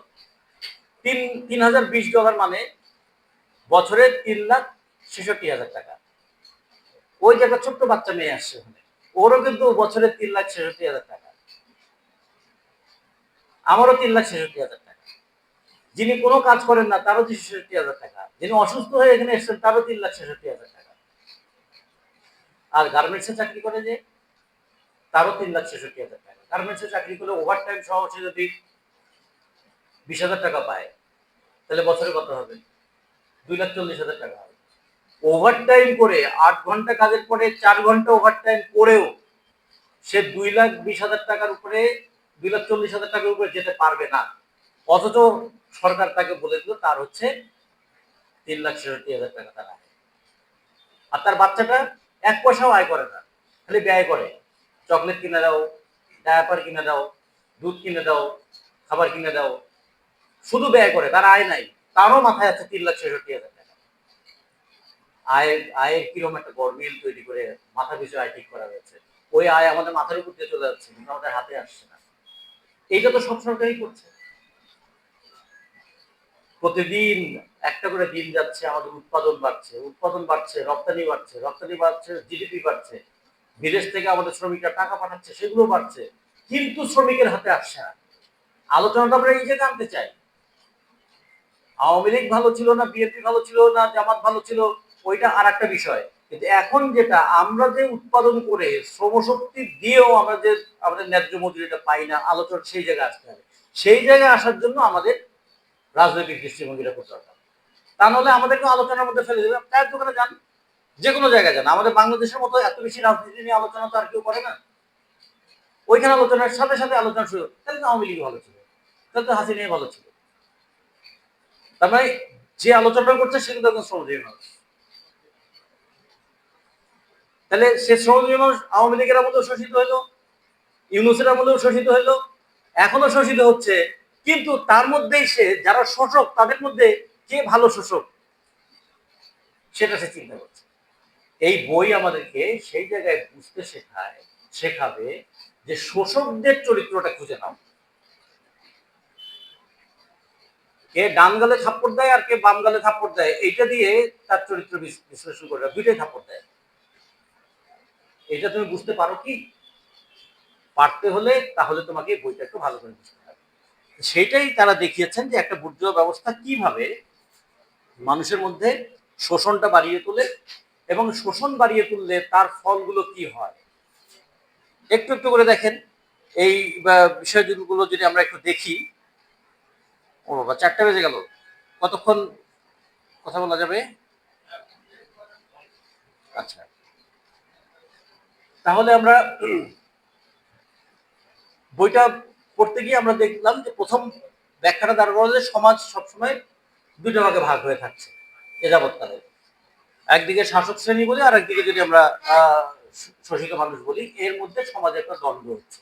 $3020 মানে বছরে 3,66,000 টাকা। ওই যে একটা ছোট্ট বাচ্চা মেয়ে আসছে ওখানে, ওরও কিন্তু বছরে 3,66,000 টাকা, আমারও 3,66,000 টাকা। যিনি কোনো কাজ করেন না তারও 63,000 টাকা, যিনি অসুস্থ হয়ে এখানে এসছেন তারও 3,66,000 টাকা, আর গার্মেন্টসে চাকরি করে যে তারও 3,66,000 টাকা। গার্মেন্টসে চাকরি করে ওভার টাইম সহ সে যদি 20,000 টাকা পায়, তাহলে বছরে কত হবে? 2,40,000 টাকা হবে। ওভার টাইম করে 8 ঘন্টা কাজের পরে 4 ঘন্টা ওভার টাইম করেও সে 2,20,000 টাকার উপরে, 2,40,000 টাকার উপরে যেতে পারবে না। অথচ সরকার তাকে বলে দিল তার হচ্ছে 3,66,000 টাকা তার আয়। আর তার বাচ্চাটা 1 পয়সাও আয় করে না, খালি ব্যয় করে। চকলেট কিনে দাও, ডায়াপার কিনে দাও, দুধ কিনে দাও, খাবার কিনে দাও, শুধু ব্যয় করে, তার আয় নাই। তারও মাথায় আছে 3,66,000 টাকা। আয়ের কিরকম একটা গরমিল তৈরি করে মাথা পিছু আয় ঠিক করা হয়েছে। ওই আয় আমাদের মাথার উপর দিয়ে চলে যাচ্ছে, কিন্তু আমাদের হাতে আসছে না। এইটা তো সব সরকারই করছে। প্রতিদিন একটা করে দিন যাচ্ছে, আমাদের উৎপাদন বাড়ছে, রপ্তানি বাড়ছে, জিডিপি বাড়ছে, বিদেশ থেকে আমাদের শ্রমিকরা টাকা পাঠাচ্ছে, সেগুলো বাড়ছে, কিন্তু শ্রমিকের হাতে আসছে না। আলোচনাটা আমরা এই জায়গায় আনতে চাই। আওয়ামী লীগ ভালো ছিল না, বিএনপি ভালো ছিল না, জামাত ভালো ছিল, ওইটা আর একটা বিষয়। কিন্তু এখন যেটা আমরা যে উৎপাদন করে শ্রমশক্তি দিয়েও আমরা যে আমাদের ন্যায্য মজুরিটা পাই না, আলোচনা সেই জায়গায় আসতে হবে। সেই জায়গায় আসার জন্য আমাদের রাজনৈতিক দৃষ্টিভঙ্গিটা করতে হবে। তা নাহলে আমাদেরকে আলোচনার মধ্যে ফেলে দেবে। চায়ের দোকানে যান, যে কোনো জায়গায় যান, আমাদের বাংলাদেশের মতো এত বেশি রাজনীতি নিয়ে আলোচনা তো আর কেউ করে না। ওইখানে আলোচনার সাথে সাথে আলোচনা শুরু, তাহলে তো আওয়ামী লীগ ভালো ছিল, তাহলে তো হাসিনাই ভালো ছিল। তার মানে যে আলোচনা করছে সে কিন্তু একজন শ্রমজীবী মানুষ। তাহলে সে শ্রমজীবী মানুষ আওয়ামী লীগের আমলেও শোষিত হইলো, ইউনূসের আমলেও শোষিত হইলো, এখনো শোষিত হচ্ছে। কিন্তু তার মধ্যেই সে যারা শোষক তাদের মধ্যে কে ভালো শোষক সেটা সে চিন্তা করছে। এই বই আমাদেরকে সেই জায়গায় বুঝতে শেখাবে যে শোষকদের চরিত্রটা খুঁজে নাও, কে ডান গালে থাপ্পড় দেয় আর কে বাম গালে থাপ্পড় দেয়, এইটা দিয়ে তার চরিত্র বিশ্লেষণ করে, দুইটাই থাপ্পড় দেয়। এটা তুমি বুঝতে পারো কি? পারতে হলে তাহলে তোমাকে বইটা একটু ভালো করে বুঝতে হবে। সেটাই তারা দেখিয়েছেন যে একটা বুর্জোয়া ব্যবস্থা কিভাবে মানুষের মধ্যে শোষণটা বাড়িয়ে তোলে, এবং শোষণ বাড়িয়ে তুললে তার ফলগুলো কি হয় একটু একটু করে দেখেন। এই বিষয়গুলো যদি আমরা একটু দেখি। ও বাবা, 4টা বেজে গেল, কতক্ষণ কথা বলা যাবে? আচ্ছা, তাহলে আমরা বইটা পড়তে গিয়ে আমরা দেখলাম যে প্রথম ব্যাখ্যাটা দাঁড় করা যে সমাজ সবসময় দুটো ভাগে ভাগ হয়ে থাকছে এ যাবৎকালে। একদিকে শাসক শ্রেণী বলি, আর একদিকে যদি আমরা শোষিত মানুষ বলি, এর মধ্যে সমাজে একটা দ্বন্দ্ব হচ্ছে।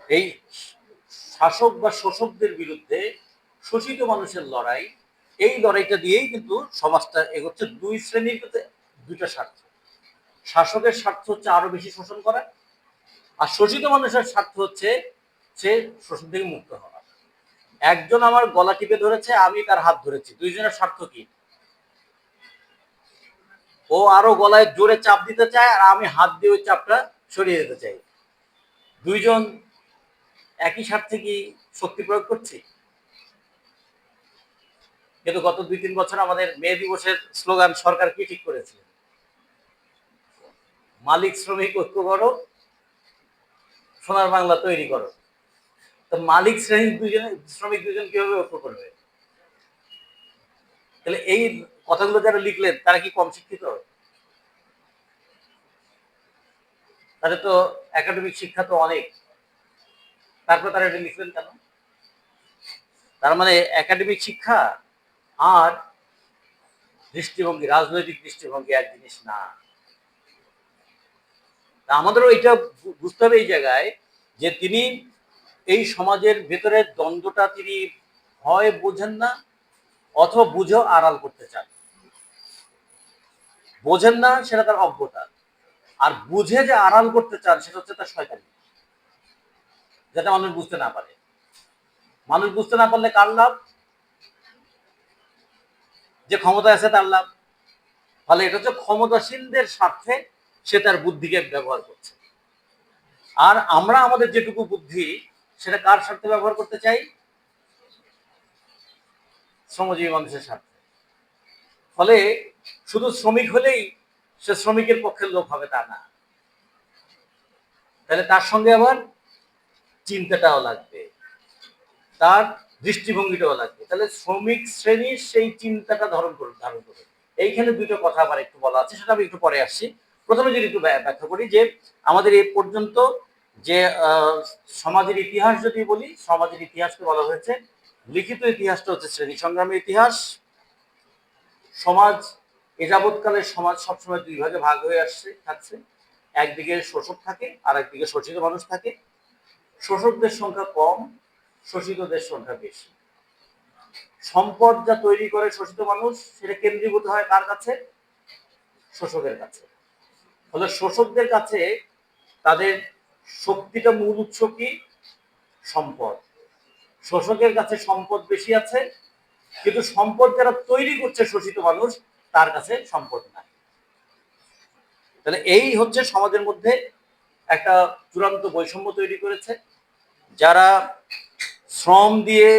এই শাসক বা শোষকদের বিরুদ্ধে শোষিত মানুষের লড়াই, এই লড়াইটা দিয়েই কিন্তু সমাজটা এগোচ্ছে। দুই শ্রেণীর কিন্তু দুইটা স্বার্থ। শাসকের স্বার্থ হচ্ছে আরো বেশি শোষণ করা, আর শোষিত মানুষের স্বার্থ হচ্ছে সে শোষণ থেকে মুক্ত হওয়া। একজন আমার গলা টিপে ধরেছে, আমি তার হাত ধরেছি, দুইজনের স্বার্থ কি? ও আরো গলায় জোরে চাপ দিতে চায়, আর আমি হাত দিয়ে ওই চাপটা সরিয়ে দিতে চাই। দুইজন একই স্বার্থে কি শক্তি প্রয়োগ করছি? কিন্তু গত 2-3 বছর আমাদের মে দিবসের স্লোগান সরকার কি ঠিক করেছে? মালিক শ্রমিক ঐক্য করো, সোনার বাংলা তৈরি করো। তো মালিক শ্রেণীর দুইজনে, শ্রমিক দুইজন কিভাবে ঐক্য করবে? তাহলে এই কথাগুলো যারা লিখলেন তারা কি কম শিক্ষিত? তাদের তো একাডেমিক শিক্ষা তো অনেক, তারপর তারা এটা লিখলেন কেন? তার মানে একাডেমিক শিক্ষা আর দৃষ্টিভঙ্গি, রাজনৈতিক দৃষ্টিভঙ্গি এক জিনিস না। আমাদেরও এটা বুঝতে হবে এই জায়গায় যে তিনি এই সমাজের ভেতরে দ্বন্দ্বটা তিনি হয় বোঝেন না, অথবা বুঝেও আড়াল করতে চান। বোঝেন না সেটা তার অজ্ঞতা, আর বুঝে যে আড়াল করতে চান সেটা হচ্ছে তার শয়তানি, যাতে মানুষ বুঝতে না পারে। মানুষ বুঝতে না পারলে কার লাভ? যে ক্ষমতা আছে তার লাভ। ফলে এটা হচ্ছে ক্ষমতাসীনদের স্বার্থে সে তার বুদ্ধিকে ব্যবহার করছে। আর আমরা আমাদের যেটুকু বুদ্ধি সেটা কার স্বার্থে ব্যবহার করতে চাই? শ্রমজীবী মানুষের স্বার্থে। ফলে শুধু শ্রমিক হলেই সে শ্রমিকের পক্ষের লোক হবে তা না, তাহলে তার সঙ্গে আবার চিন্তাটাও লাগবে, তার দৃষ্টিভঙ্গিটাও লাগবে। তাহলে শ্রমিক শ্রেণীর সেই চিন্তাটা ধারণ করবে। এইখানে দুটো কথা আবার একটু বলা আছে, সেটা আমি একটু পরে আসছি। প্রথমে যদি একটু ব্যাখ্যা করি যে আমাদের এই পর্যন্ত যে সমাজের ইতিহাস যদি বলি, সমাজের ইতিহাসকে বলা হয়েছে, লিখিত ইতিহাসটা হচ্ছে শ্রেণী সংগ্রামের ইতিহাস। সমাজ এ যাবৎকালের সমাজ সবসময় দুই ভাগে ভাগ হয়ে থাকছে। একদিকে শোষক থাকে, আর একদিকে শোষিত মানুষ থাকে। শোষকদের সংখ্যা কম, শোষিতদের সংখ্যা বেশি। সম্পদ যা তৈরি করে শোষিত মানুষ, সেটা কেন্দ্রীভূত হয় কার কাছে? শোষকের কাছে। ফলে শোষকদের কাছে তাদের শক্তিটা মূল উৎস কি? সম্পদ। শোষকের কাছে সম্পদ বেশি আছে, কিন্তু সম্পদ যারা তৈরি করছে শোষিত মানুষ, তার কাছে সম্পদ নাই। তাহলে এই হচ্ছে সমাজের মধ্যে একটা চূড়ান্ত বৈষম্য তৈরি করেছে। যারা শ্রম দিয়ে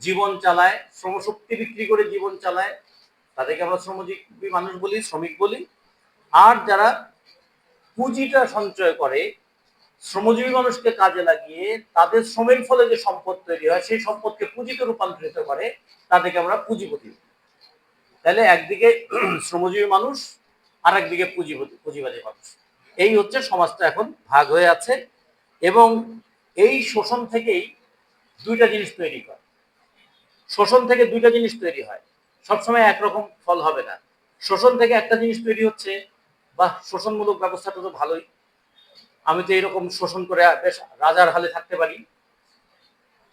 জীবন চালায়, শ্রমশক্তি বিক্রি করে জীবন চালায়, তাদেরকে আমরা শ্রমজীবী মানুষ বলি, শ্রমিক বলি। আর যারা পুঁজিটা সঞ্চয় করে, শ্রমজীবী মানুষকে কাজে লাগিয়ে তাদের শ্রমের ফলে যে সম্পদ তৈরি হয়, সেই সম্পদকে পুঁজিতে রূপান্তরিত করে, তাদেরকে আমরা পুঁজিপতি। তাহলে একদিকে শ্রমজীবী মানুষ, আর একদিকে পুঁজিবাদী মানুষ। এই হচ্ছে সমাজটা এখন ভাগ হয়ে আছে। এবং এই শোষণ থেকেই দুইটা জিনিস তৈরি হয়। শোষণ থেকে দুইটা জিনিস তৈরি হয়, সবসময় একরকম ফল হবে না। শোষণ থেকে একটা জিনিস তৈরি হচ্ছে, বা শোষণমূলক ব্যবস্থাটা তো ভালোই, আমি তো এরকম শোষণ করে বেশ রাজার হালে থাকতে পারি।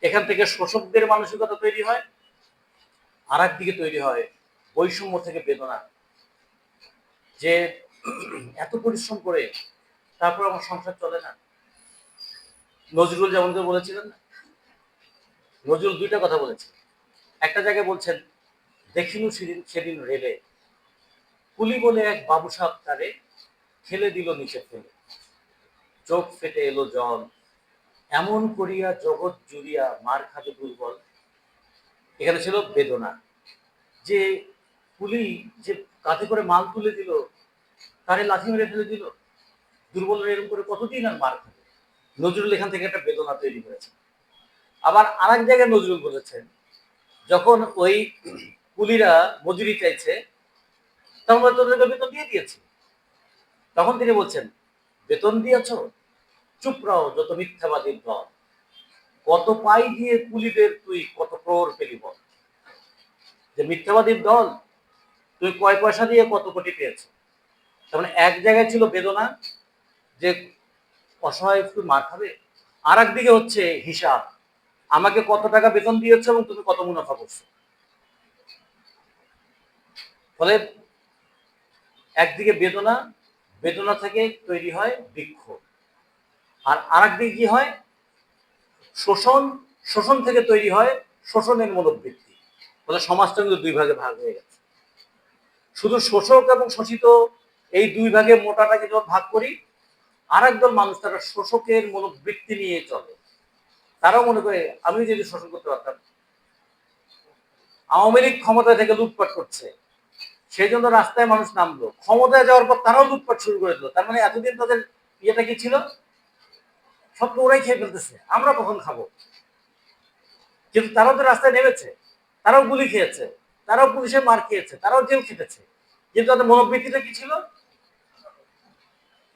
এখান থেকে শোষকদের মানসিকতা তৈরি হয়। আর একদিকে তৈরি হয় বৈষম্য থেকে বেদনা, যে এত পরিশ্রম করে তারপর আমার সংসার চলে না। নজরুল যেমন করে বলেছিলেন না, নজরুল দুইটা কথা বলেছেন। একটা জায়গায় বলছেন, দেখিনু সেদিন রেলে, কুলি বলে এক বাবু সাহেব তারে ঠেলে দিল নিচে ফেলে, চোখ ফেটে এলো জল, এমন করিয়া জগৎ জুড়িয়া মার খাবে দুর্বল। এখানে ছিল বেদনা, যে কুলি যে কাঁধে করে মাল তুলে দিল, তারে লাথি মেরে ফেলে দিল, দুর্বল এরকম করে কতদিন আর মার খাবে। নজরুল এখান থেকে একটা বেদনা তৈরি করেছেন। আবার আর এক জায়গায় নজরুল বলেছেন, যখন ওই কুলিরা মজুরি চাইছে তখন তোদেরকে বেতন দিয়ে দিয়েছি। তখন তিনি বলছেন, বেতন দিয়েছ, চুপ রাও যত মিথ্যাবাদীর দল, কত পাই দিয়ে কুলিদের তুই কত ক্রোর পেলি বল। যে মিথ্যাবাদীর দল, তুই কয় পয়সা দিয়ে কত কোটি পেয়েছ। তার মানে এক জায়গায় ছিল বেদনা যে অসহায় একটু মার খাবে, আর একদিকে হচ্ছে হিসাব, আমাকে কত টাকা বেতন দিয়েছ এবং তুমি কত মুনাফা করছো। ফলে একদিকে বেদনা, বেদনা থেকে তৈরি হয় বিক্ষোভ, আর আরেকদিকে কি হয়, শোষণ, শোষণ থেকে তৈরি হয় শোষণের মনোবৃত্তি। ফলে সমাজটা কিন্তু দুই ভাগে ভাগ হয়ে গেছে। শুধু শোষক এবং শোষিত এই দুই ভাগে মোটাটাকে যখন ভাগ করি, আর একদল মানুষ তারা শোষকের মনোবৃত্তি নিয়ে চলে। তারাও মনে করে আমি যদি শোষণ করতে পারতাম। আওয়ামী লীগ ক্ষমতা থেকে লুটপাট করছে, সেই জন্য রাস্তায় মানুষ নামলো, ক্ষমতায় যাওয়ার পর তারাও লুটপাট শুরু করে দিল। তার মানে এতদিন তাদের ইয়েটা কি ছিল, সব তো ওরাই খেয়ে ফেলতেছে, আমরা কখন খাবো। কিন্তু তারাও তো রাস্তায় নেমেছে, তারাও গুলি খেয়েছে, তারাও পুলিশের মার খেয়েছে, তারাও জেল খেটেছে, কিন্তু তাদের মনোবৃত্তিটা কি ছিল,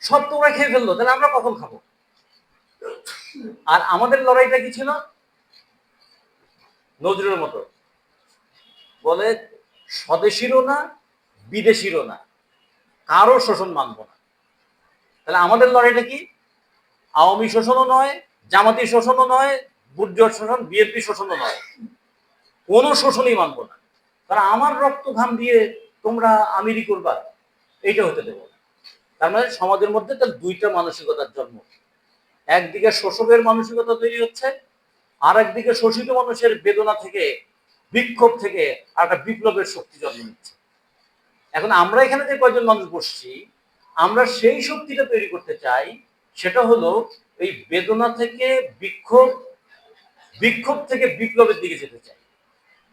সব তো ওরা খেয়ে ফেললো, তাহলে আমরা কখন খাবো। আর আমাদের লড়াইটা কি ছিল, নজরুলের মতো বলে, স্বদেশীরও না বিদেশিরও না, কারো শোষণ মানব না। তাহলে আমাদের লড়াইটা কি, আওয়ামী শোষণও নয়, জামাতি শোষণও নয়, বুর্জোর শোষণ, বিএনপি শোষণও নয়, কোনো শোষণই মানব না। কারণ আমার রক্ত ঘাম দিয়ে তোমরা আমিরি করবা, এইটা হতে দেব না। তার মানে সমাজের মধ্যে তার দুইটা মানসিকতার জন্ম, একদিকে শোষকের মানসিকতা তৈরি হচ্ছে, আর একদিকে শোষিত মানুষের বেদনা থেকে, বিক্ষোভ থেকে আর একটা বিপ্লবের শক্তি জন্ম নিচ্ছে। এখন আমরা এখানে যে কয়জন মানুষ বসছি, আমরা সেই শক্তিটা তৈরি করতে চাই, সেটা হলো এই বেদনা থেকে বিক্ষোভ, বিক্ষোভ থেকে বিপ্লবের দিকে যেতে চাই।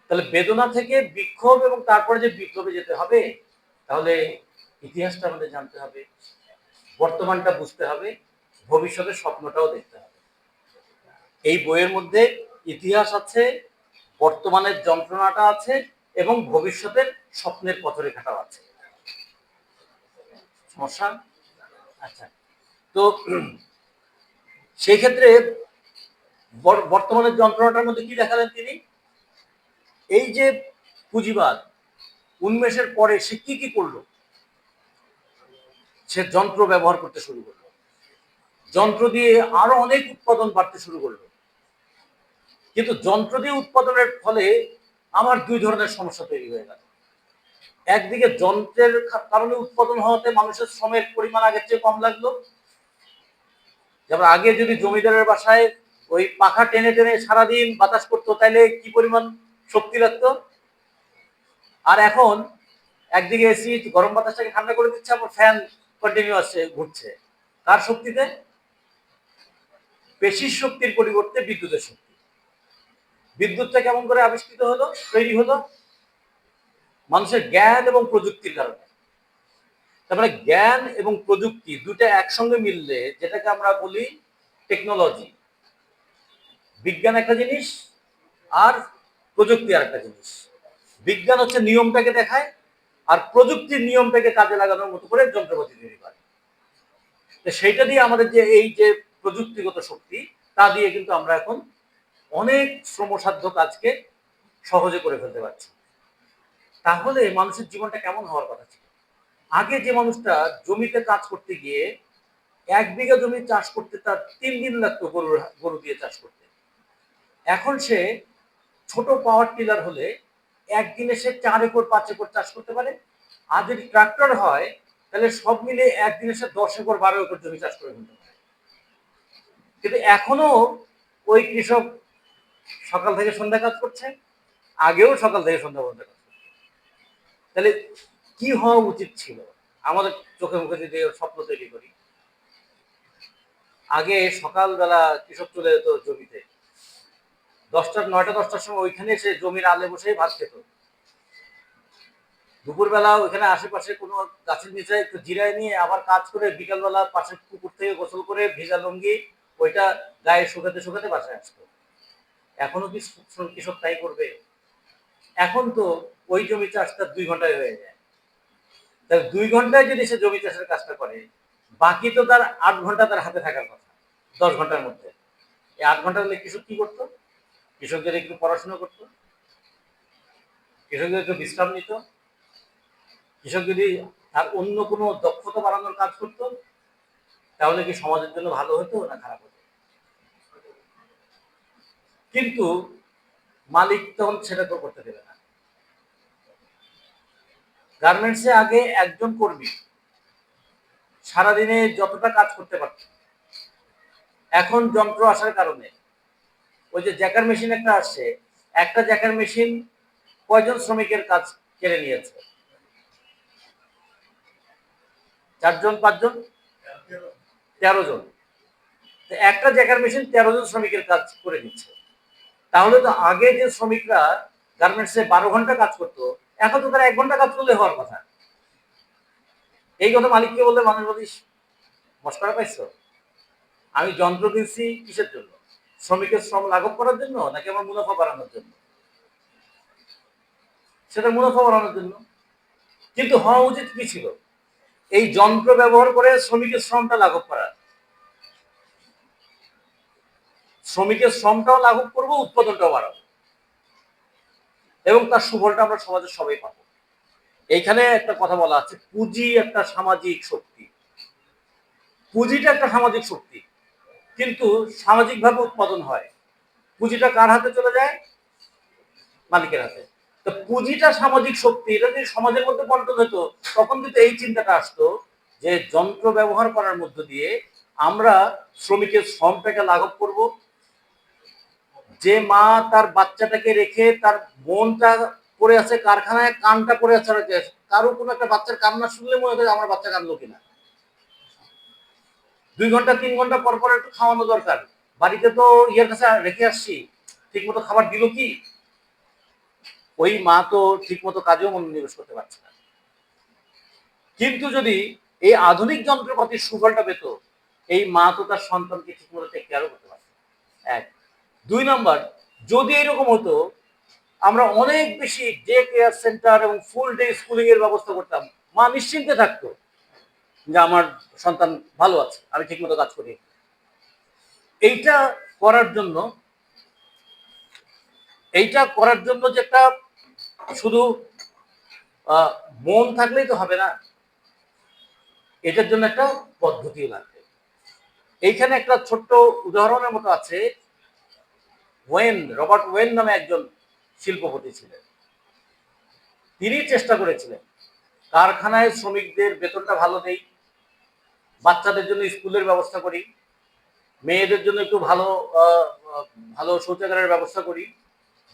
তাহলে বেদনা থেকে বিক্ষোভ এবং তারপরে যে বিপ্লবে যেতে হবে, তাহলে ইতিহাসটা আমাদের জানতে হবে, বর্তমানটা বুঝতে হবে, ভবিষ্যতের স্বপ্নটাও দেখতে হবে। এই বইয়ের মধ্যে ইতিহাস আছে, বর্তমানের যন্ত্রণাটা আছে এবং ভবিষ্যতের স্বপ্নের পথরেখাটাও আছে। সমস্যা? আচ্ছা, তো সেই ক্ষেত্রে বর্তমানের যন্ত্রণাটার মধ্যে কি দেখালেন তিনি, এই যে পুঁজিবাদ উন্মেষের পরে সে কি কি করলো, সে যন্ত্র ব্যবহার করতে শুরু করলো, যন্ত্র দিয়ে আরো অনেক উৎপাদন বাড়তে শুরু করলো। কিন্তু যন্ত্র দিয়ে উৎপাদনের ফলে আমার দুই ধরনের সমস্যা তৈরি হয়ে গেল। একদিকে যন্ত্রের কারণে উৎপাদন হওয়াতে মানুষের শ্রমের পরিমাণ আগের চেয়ে কম লাগলো। যেমন আগে যদি জমিদারের বাসায় ওই পাখা টেনে টেনে সারাদিন বাতাস করতো, তাইলে কি পরিমাণ শক্তি লাগতো। আর এখন একদিকে এসি গরম বাতাসটাকে ঠান্ডা করে দিচ্ছে, আবার ফ্যান কন্টিনিউ আসছে, ঘুরছে। কার শক্তিতে? পেশির শক্তির পরিবর্তে বিদ্যুতের শক্তি। বিদ্যুৎটা কেমন করে আবিষ্কৃত হলো, তৈরি হলো? মানুষের জ্ঞান এবং প্রযুক্তির কারণে। তারপরে জ্ঞান এবং প্রযুক্তি দুটো একসঙ্গে মিললে যেটাকে আমরা বলি টেকনোলজি। বিজ্ঞান একটা জিনিস আর প্রযুক্তি আর একটা জিনিস। বিজ্ঞান হচ্ছে নিয়মটাকে দেখায়, আর প্রযুক্তির নিয়মটাকে কাজে লাগানোর মতো করে যন্ত্রপাতি তৈরি করে। সেইটা দিয়ে আমাদের যে এই যে প্রযুক্তিগত শক্তি, তা দিয়ে কিন্তু আমরা এখন অনেক শ্রমসাধ্য কাজকে সহজে করে ফেলতে পারছি। তাহলে মানুষের জীবনটা কেমন হওয়ার কথা ছিল? আগে যে মানুষটা জমিতে কাজ করতে গিয়ে 1 বিঘা জমি চাষ করতে তার 3 দিন লাগতো গরু দিয়ে চাষ করতে, এখন সে ছোট পাওয়ার টিলার হলে একদিনে সে 4 একর 5 একর চাষ করতে পারে। আর যদি ট্রাক্টর হয়, তাহলে সব মিলে একদিনে সে 10 একর 12 একর জমি চাষ করে ফেলতে পারে। কিন্তু এখনো ওই কৃষক সকাল থেকে সন্ধ্যা কাজ করছে, আগেও সকাল থেকে সন্ধ্যা পর্যন্ত কাজ করছে। তাহলে কি হওয়া উচিত ছিল আমাদের চোখে মুখে যদি স্বপ্ন তৈরি করি? আগে সকালবেলা কৃষক চলে যেত জমিতে, 9টা 10টার সময় ওইখানে সে জমির আলে বসে ভাত খেত। দুপুরবেলা ওইখানে আশেপাশে কোনো গাছের নিচে একটু জিরায় নিয়ে আবার কাজ করে, বিকালবেলা পাশে পুকুর থেকে গোসল করে ভেজা লুঙ্গি ওইটা গায়ে শুকাতে শুকাতে বাসায় আসতো। এখনো কি কৃষক তাই করবে? এখন তো ওই জমি চাষটা 2 ঘন্টায় হয়ে যায়। তাহলে 2 ঘন্টায় যদি সে জমি চাষের কাজটা করে, বাকি তো তার 8 ঘন্টা তার হাতে থাকার কথা 10 ঘন্টার মধ্যে। এই 8 ঘন্টা হলে কৃষক কি করতো? কৃষক যদি একটু পড়াশোনা করতো, কৃষক যদি একটু বিশ্রাম নিত, কৃষক যদি তার অন্য কোনো দক্ষতা বাড়ানোর কাজ করতো, তাহলে কি সমাজের জন্য ভালো হতো না খারাপ হতো? কিন্তু মালিক তখন সেটা তো করতে দেবে না। গার্মেন্টসে আগে একজন কর্মী সারাদিনে যতটা কাজ করতে পারত, এখন যন্ত্র আসার কারণে ওই যে জ্যাকার মেশিন একটা আসছে, একটা জ্যাকার মেশিন কয়জন শ্রমিকের কাজ কেড়ে নিয়েছে? 4 জন 5 জন 13 জন। একটা জ্যাকার মেশিন 13 জন শ্রমিকের কাজ করে দিচ্ছে। তাহলে তো আগে যে শ্রমিকরা গার্মেন্টসে 12 ঘন্টা কাজ করতো, এখন তো তারা 1 ঘন্টা কাজ করলে হওয়ার কথা। এই কথা মালিককে বললে মানুষ বলিস মস্করা পাইছো? আমি যন্ত্র কিনছি কিসের জন্য? শ্রমিকের শ্রম লাঘব করার জন্য নাকি আমার মুনাফা বাড়ানোর জন্য? সেটা মুনাফা বাড়ানোর জন্য। কিন্তু হওয়া উচিত কি ছিল? এই যন্ত্র ব্যবহার করে শ্রমিকের শ্রমটা লাঘব করা। শ্রমিকের শ্রমটাও লাঘব করবো, উৎপাদনটাও বাড়াবো, এবং তার সুফলটা আমরা সমাজের সবাই পাবো। এইখানে একটা কথা বলা আছে, পুঁজি একটা সামাজিক শক্তি। পুঁজিটা একটা সামাজিক শক্তি, কিন্তু সামাজিকভাবে উৎপাদন হয়। পুঁজিটা কার হাতে চলে যায়? মালিকের হাতে। তো পুঁজিটা সামাজিক শক্তি, এটা যদি সমাজের মধ্যে বন্টন হতো, তখন কিন্তু এই চিন্তাটা আসতো যে যন্ত্র ব্যবহার করার মধ্য দিয়ে আমরা শ্রমিকের শ্রমটাকে লাঘব করব। যে মা তার বাচ্চাটাকে রেখে তার বোনটা পড়ে আছে কারখানায়, কানটা পড়ে আছে, কারো কোনো একটা বাচ্চার কান্না শুনলে মনে হয় আমার বাচ্চা কাঁদলো কিনা। 2 ঘন্টা 3 ঘন্টা পর পর একটু খাওয়ানো দরকার। বাড়িতে তো ইয়ের কাছে রেখে আসছি, ঠিক মতো খাবার দিল কি? ওই মা তো ঠিক মতো কাজেও মনোনিবেশ করতে পারছে না। কিন্তু যদি এই আধুনিক যন্ত্রপাতির সুফলটা পেত, এই মা তো তার সন্তানকে ঠিক মতো টেক কেয়ারও করতে পারত। 1। 2 নাম্বার, যদি এরকম হতো আমরা অনেক বেশি ডে কেয়ার সেন্টার এবং ফুল ডে স্কুলিং এর ব্যবস্থা করতাম, মা নিশ্চিন্তে থাকতো যে আমার সন্তান ভালো আছে, আমি ঠিক মতো কাজ করি। এইটা করার জন্য যে একটা শুধু মন থাকলেই তো হবে না, এটার জন্য একটা পদ্ধতিও লাগবে। এইখানে একটা ছোট্ট উদাহরণের মতো আছে। রবার্ট ওয়েন নামে একজন শিল্পপতি ছিলেন। তিনি চেষ্টা করেছিলেন কারখানায় শ্রমিকদের বেতনটা ভালো দেই, বাচ্চাদের জন্য স্কুলের ব্যবস্থা করি, মেয়েদের জন্য একটু ভালো ভালো শৌচাগারের ব্যবস্থা করি,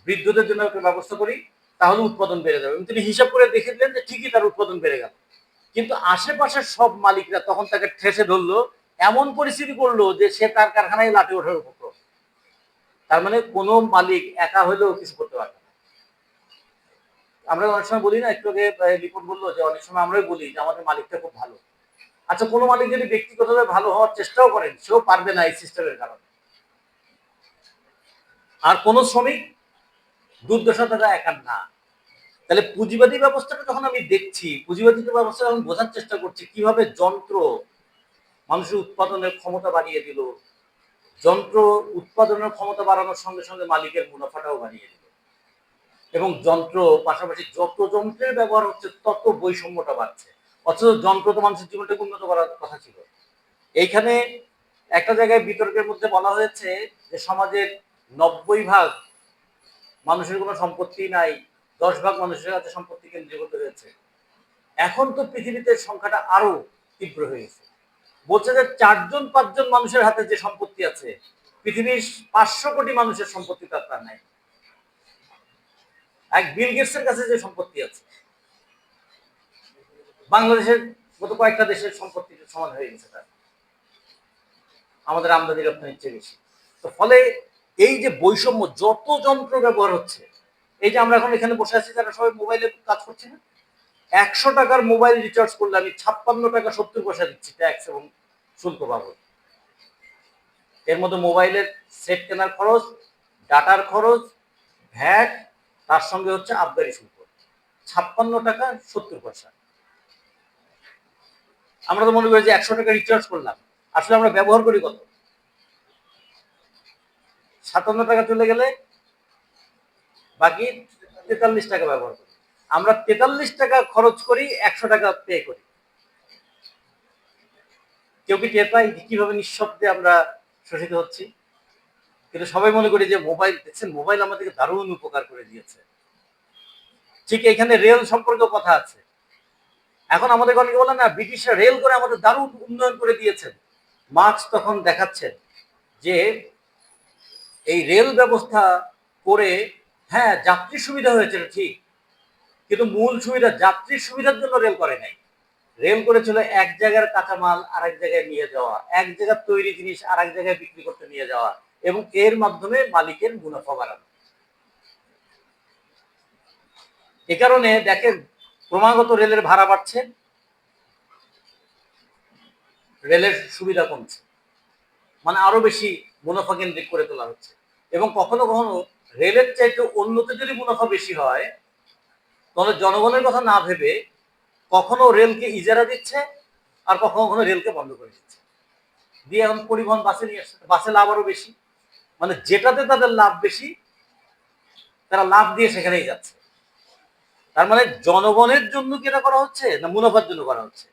বৃদ্ধদের জন্য একটু ব্যবস্থা করি, তাহলে উৎপাদন বেড়ে যাবে। এবং তিনি হিসাব করে দেখে দিলেন যে ঠিকই তার উৎপাদন বেড়ে গেল। কিন্তু আশেপাশের সব মালিকরা তখন তাকে ঠেসে ধরলো, এমন পরিস্থিতি করলো যে সে তার কারখানায় লাঠি ওঠার উপক্রম। তার মানে কোনো মালিক একা হলেও কিছু করতে পারবে না। আমরা অনেক সময় বলি না, একটু আগে রিপোর্ট বললো যে অনেক সময় আমরাই বলি যে আমাদের মালিকটা খুব ভালো। আচ্ছা, কোনো মালিক যদি ব্যক্তিগতভাবে ভালো হওয়ার চেষ্টাও করেন, সেও পারবে না এই সিস্টেমের কারণে। আর কোন শ্রমিক দুর্দশা তারা একার না। তাহলে পুঁজিবাদী ব্যবস্থাটা যখন আমি দেখছি, পুঁজিবাদী ব্যবস্থা যখন বোঝার চেষ্টা করছি কিভাবে যন্ত্র মানুষের উৎপাদনের ক্ষমতা বাড়িয়ে দিল, যন্ত্র উৎপাদনের ক্ষমতা বাড়ানোর সঙ্গে সঙ্গে মালিকের মুনাফাটাও বাড়িয়ে দিল, এবং যন্ত্র পাশাপাশি যত যন্ত্রের ব্যবহার হচ্ছে তত বৈষম্যটা বাড়ছে। অথচ যন্ত্র তো মানুষের জীবনটাকে উন্নত করার কথা ছিল। এইখানে একটা জায়গায় বিতর্কের মধ্যে বলা হয়েছে যে সমাজের 90% মানুষের কোনো সম্পত্তি নাই, 10% মানুষের কাছে সম্পত্তি কেন্দ্রীভূত হয়েছে। এখন তো পৃথিবীতে সংখ্যাটা আরো তীব্র হয়ে গেছে। বলছে যে 4 জন 5 জন মানুষের হাতে যে সম্পত্তি আছে, পৃথিবীর 500 কোটি মানুষের সম্পত্তি তার নাই। এক বিল গেটসের কাছে যে সম্পত্তি আছে, বাংলাদেশের মতো কয়েকটা দেশের সম্পত্তি সমান হয়ে গেছে তার। আমাদের আমদানি রপ্তানির চেয়ে বেশি। তো ফলে এই যে বৈষম্য, যত যন্ত্র ব্যবহার হচ্ছে, এই যে আমরা এখন এখানে বসে আছি যারা সবাই মোবাইলে কাজ করছি না, 100 টাকার মোবাইল রিচার্জ করলে আমি 56 টাকা 70 পয়সা দিচ্ছি ট্যাক্স এবং শুল্ক বাবদ। এর মধ্যে মোবাইলের সেট কেনার খরচ, ডাটার খরচ, ভ্যাট, তার সঙ্গে হচ্ছে আবগারি শুল্ক, 56 টাকা 70 পয়সা। আমরা তো মনে করি যে 100 টাকা রিচার্জ করলাম, আসলে আমরা ব্যবহার করি কত? 57 টাকা চলে গেলে বাকি 43 টাকা ব্যবহার করি। আমরা 43 টাকা খরচ করি, 100 টাকা পে করি। কেউ কি টের পাই কিভাবে নিঃশব্দে আমরা শোষিত হচ্ছি? কিন্তু সবাই মনে করি যে মোবাইল, দেখছেন মোবাইল আমাদেরকে দারুণ উপকার করে দিয়েছে। ঠিক এখানে রেল সম্পর্কেও কথা আছে। এখন আমাদের অনেকে বলে না ব্রিটিশরা রেল করে আমাদের দারুণ উন্নয়ন করে দিয়েছেন। মার্কস তখন দেখাচ্ছেন যে এই রেল ব্যবস্থা করে হ্যাঁ যাত্রী সুবিধা হয়েছে ঠিক, কিন্তু মূল সুবিধা যাত্রীর সুবিধার জন্য রেল করে নাই। রেল করেছিল এক জায়গার কাঁচামাল আরেক জায়গায় নিয়ে যাওয়া, এক জায়গার তৈরি জিনিস আরেক জায়গায় বিক্রি করতে নিয়ে যাওয়া, এবং এর মাধ্যমে মালিকের মুনাফা বাড়ানো। এ কারণে দেখেন ক্রমাগত রেলের ভাড়া বাড়ছে, রেলের সুবিধা কমছে, মানে আরো বেশি মুনাফা কেন্দ্রিক করে তোলা হচ্ছে। এবং কখনো কখনো রেলের চাইতে অন্যতে যদি মুনাফা বেশি হয়, তাহলে জনগণের কথা না ভেবে কখনো রেলকে ইজারা দিচ্ছে, আর কখনো কখনো রেলকে বন্ধ করে দিচ্ছে, দিয়ে এখন পরিবহন বাসে নিয়ে আসছে, বাসে লাভ আরো বেশি, মানে যেটাতে তাদের লাভ বেশি তারা লাভ দিয়ে সেখানেই যাচ্ছে। তার মানে জনগণের জন্য কি এটা করা হচ্ছে না মুনাফার জন্য করা হচ্ছে?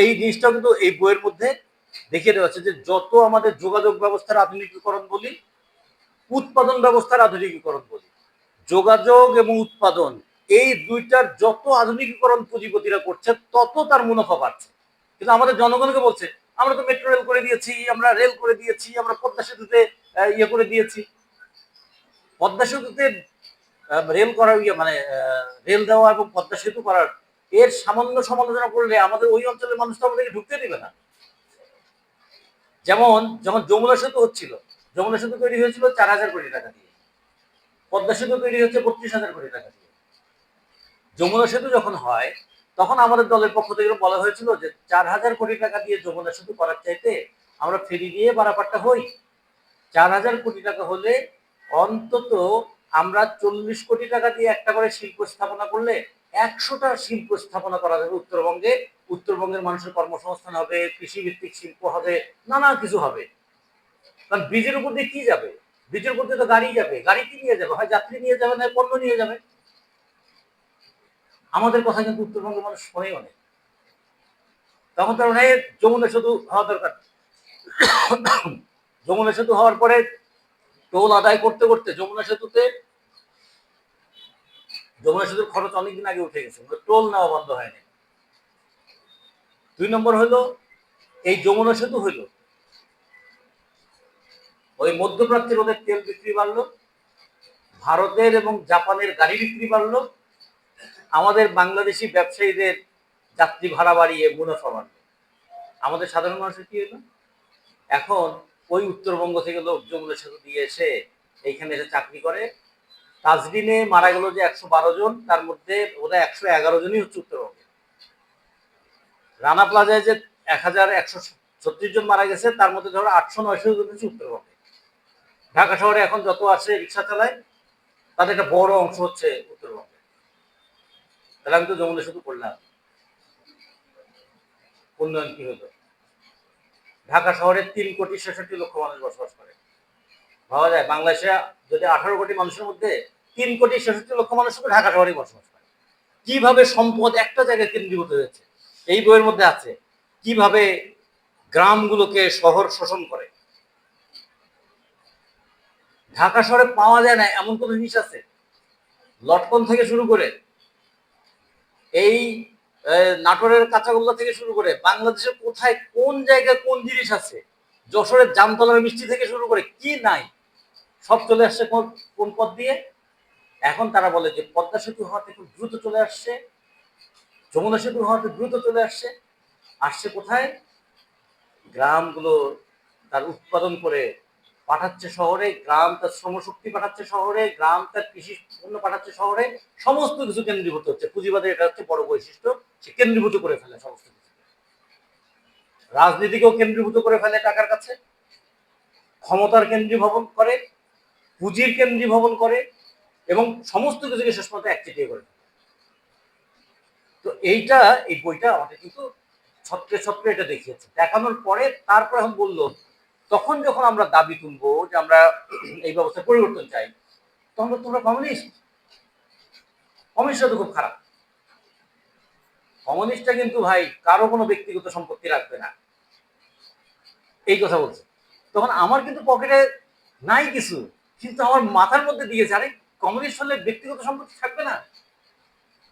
এই জিনিসটা কিন্তু এই বইয়ের মধ্যে দেখিয়ে দেওয়া হচ্ছে যে যত আমাদের যোগাযোগ ব্যবস্থার আধুনিকীকরণ বলি, উৎপাদন ব্যবস্থার আধুনিকীকরণ বলি, যোগাযোগ এবং উৎপাদন এই দুইটার যত আধুনিকীকরণ পুঁজিপতিরা করছে তত তার মুনাফা বাড়ছে। কিন্তু আমাদের জনগণকে বলছে আমরা তো মেট্রো রেল করে দিয়েছি, আমরা রেল করে দিয়েছি, আমরা পদ্মা সেতুতে ইয়ে করে দিয়েছি। পদ্মা সেতুতে রেল করার মানে রেল দেওয়া এবং পদ্মা সেতু করার এর সামান্য সমালোচনা করলে আমাদের ওই অঞ্চলের মানুষ তো আমাদেরকে ঢুকতে দেবে না। যেমন যখন যমুনা সেতু হচ্ছিল, যমুনা সেতু তৈরি হয়েছিল 4,000 কোটি টাকা দিয়ে, পদ্মা সেতু তৈরি হচ্ছে 32,000 কোটি টাকা দিয়ে। যমুনা সেতু যখন হয় তখন আমাদের দলের পক্ষ থেকে বলা হয়েছিল যে 4,000 কোটি টাকা দিয়ে যমুনা সেতু করার চাইতে আমরা ফেরি দিয়ে বারাপাট্টা হই। 4,000 কোটি টাকা হলে অন্তত আমরা 40 কোটি টাকা দিয়ে একটা করে শিল্প স্থাপনা করলে 100টা শিল্প স্থাপনা করা যাবে উত্তরবঙ্গে। উত্তরবঙ্গের মানুষের কর্মসংস্থান হবে, কৃষিভিত্তিক শিল্প হবে, নানা কিছু হবে। কারণ ব্রিজের উপর দিয়ে কি যাবে? ব্রিজের উপর দিয়ে তো গাড়ি যাবে, গাড়ি কি নিয়ে যাবে? হয় যাত্রী নিয়ে যাবে না পণ্য নিয়ে যাবে। আমাদের কথা কিন্তু উত্তরবঙ্গের মানুষ শোনে অনেক। তখন তার মানে যমুনা সেতু হওয়া দরকার। যমুনা সেতু হওয়ার পরে টোল আদায় করতে করতে যমুনা সেতুর খরচ অনেকদিন আগে উঠে গেছে, টোল নেওয়া বন্ধ হয়নি। 2 নম্বর হলো এই যমুনা সেতু হইলো ওই মধ্যপ্রাচ্যের ওদের তেল বিক্রি বাড়লো, ভারতের এবং জাপানের গাড়ি বিক্রি বাড়লো, আমাদের বাংলাদেশি ব্যবসায়ীদের যাত্রী ভাড়া বাড়িয়ে মুনাফা বাড়লো। আমাদের সাধারণ মানুষের কি হলো? এখন ওই উত্তরবঙ্গ থেকে লোক যমুনা সেতু দিয়ে এসে এইখানে এসে চাকরি করে। তাজরিনে মারা গেল যে 112 জন, তার মধ্যে ওরা 111 জনই হচ্ছে উত্তরবঙ্গে। রানা প্লাজায় যে 1,136 জন মারা গেছে, তার মধ্যে ধরো 800-900 জন হচ্ছে উত্তরবঙ্গে। ঢাকা শহরে এখন যত আসে রিক্সা চালায় তাদের একটা বড় অংশ হচ্ছে উত্তরবঙ্গে। তাহলে আমি তো যমুনা সেতু করলাম, উন্নয়ন কি হলো? ঢাকা শহরে 3,66,00,000 মানুষ বসবাস করে। ভাবা যায় বাংলাদেশে যদি 18 কোটি মানুষের মধ্যে 3,66,00,000 মানুষ শুধু ঢাকা শহরেই বসবাস করে। কিভাবে সম্পদ একটা জায়গায় কেন্দ্রীভূত হয়েছে এই বইয়ের মধ্যে আছে, কিভাবে গ্রামগুলোকে শহর শোষণ করে। ঢাকা শহরে পাওয়া যায় না এমন কোন জিনিস আছে? লটকন থেকে শুরু করে এই নাটোরের কাঁচাগোল্লা থেকে শুরু করে বাংলাদেশের কোথায় কোন জায়গায় কোন জিনিস আছে, যশোরের জামতলার মিষ্টি থেকে শুরু করে কি নাই, সব চলে আসছে কোন পথ দিয়ে? এখন তারা বলে যে পদ্মা সেতু হওয়াতে খুব দ্রুত চলে আসছে, যমুনা সেতু হওয়াতে দ্রুত চলে আসছে। আসছে কোথায়? গ্রামগুলো তার উৎপাদন করে পাঠাচ্ছে শহরে, গ্রাম তার শ্রমশক্তি পাঠাচ্ছে শহরে, গ্রাম তার কৃষি পণ্য পাঠাচ্ছে শহরে, সমস্ত কিছু কেন্দ্রীভূত হচ্ছে। পুঁজিবাদের এটা হচ্ছে বড় বৈশিষ্ট্য, সে কেন্দ্রীভূত করে ফেলে সমস্ত কিছু। রাজনীতিকেও কেন্দ্রীভূত করে ফেলে টাকার কাছে, ক্ষমতার কেন্দ্রীভবন করে, পুঁজির কেন্দ্রীভবন করে এবং সমস্ত কিছুকে শেষ পর্যন্ত একচেটিয়া করে। তো এইটা, এই বইটা আমাদের কিন্তু ছত্রে ছত্রে এটা দেখিয়েছে। দেখানোর পরে তারপর এখন বললো, তখন যখন আমরা দাবি তুলবো যে আমরা এই ব্যবস্থার পরিবর্তন চাই, তখন তোমরা কমিউনিস্ট, কমিউনিস্টরা তো খুব খারাপ। কমিউনিস্টটা কিন্তু ভাই কারো কোনো ব্যক্তিগত সম্পত্তি রাখবে না, এই কথা বলছে। তখন আমার কিন্তু পকেটে নাই কিছু, কিন্তু আমার মাথার মধ্যে দিয়েছে, আরে কমিউনিস্ট হলে ব্যক্তিগত সম্পত্তি থাকবে না,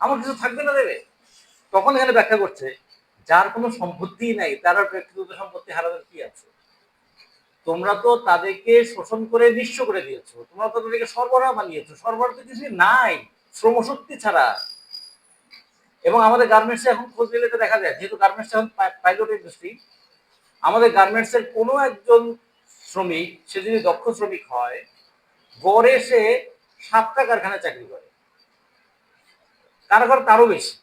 আমার কিছু থাকবে না দেবে। তখন এখানে ব্যাখ্যা করছে, যার কোনো সম্পত্তি নাই তার ব্যক্তিগত সম্পত্তি হারানোর কি আছে? তোমরা তো তাদেরকে শোষণ করে নিঃস্ব করে দিয়েছো, তোমরা তো তাদেরকে সরবরাহ বানিয়েছো, সরবরাহ তো কিছু নাই শ্রমশক্তি ছাড়া। এবং আমাদের গার্মেন্টসে এখন খোঁজ নিলে তো দেখা যায়, যেহেতু গার্মেন্টস এখন পাইলট ইন্ডাস্ট্রি, আমাদের গার্মেন্টসের কোনো একজন শ্রমিক, সে যদি দক্ষ শ্রমিক হয়, গড়ে সে 7টা কারখানায় চাকরি করে, কারো কারো তারও বেশি।